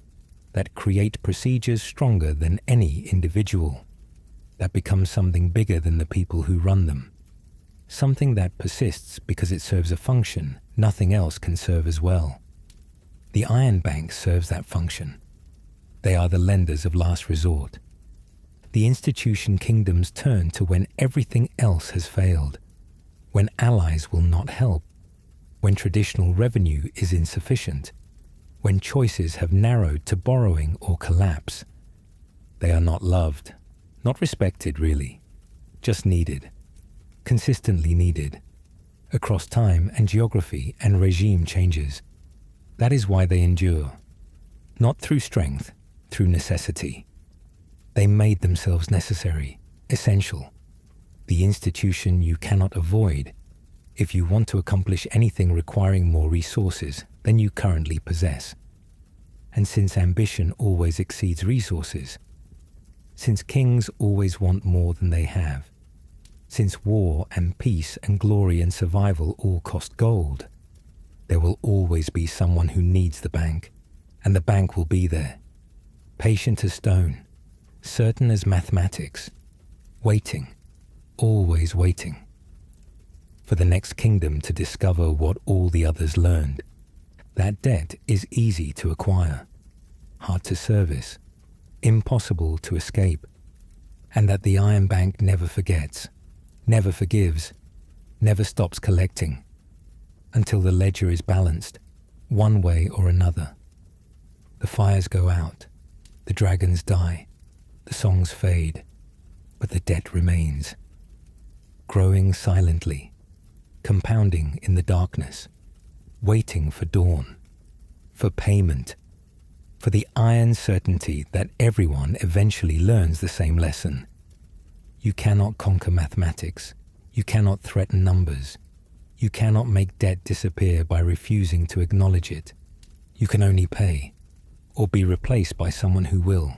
Speaker 1: that create procedures stronger than any individual, that become something bigger than the people who run them. Something that persists because it serves a function nothing else can serve as well. The Iron Bank serves that function. They are the lenders of last resort. The institution kingdoms turn to when everything else has failed, when allies will not help, when traditional revenue is insufficient, when choices have narrowed to borrowing or collapse. They are not loved, not respected really, just needed. Consistently needed. across time and geography and regime changes. That is why they endure. Not through strength, through necessity. They made themselves necessary, essential, the institution you cannot avoid if you want to accomplish anything requiring more resources than you currently possess. And since ambition always exceeds resources, since kings always want more than they have, since war and peace and glory and survival all cost gold, there will always be someone who needs the bank, and the bank will be there, patient as stone, certain as mathematics, waiting, always waiting, for the next kingdom to discover what all the others learned. That debt is easy to acquire, hard to service, impossible to escape, and that the Iron Bank never forgets, never forgives, never stops collecting, until the ledger is balanced, one way or another. The fires go out, the dragons die, the songs fade, but the debt remains, growing silently, compounding in the darkness, waiting for dawn, for payment, for the iron certainty that everyone eventually learns the same lesson. You cannot conquer mathematics, you cannot threaten numbers, you cannot make debt disappear by refusing to acknowledge it. You can only pay, or be replaced by someone who will.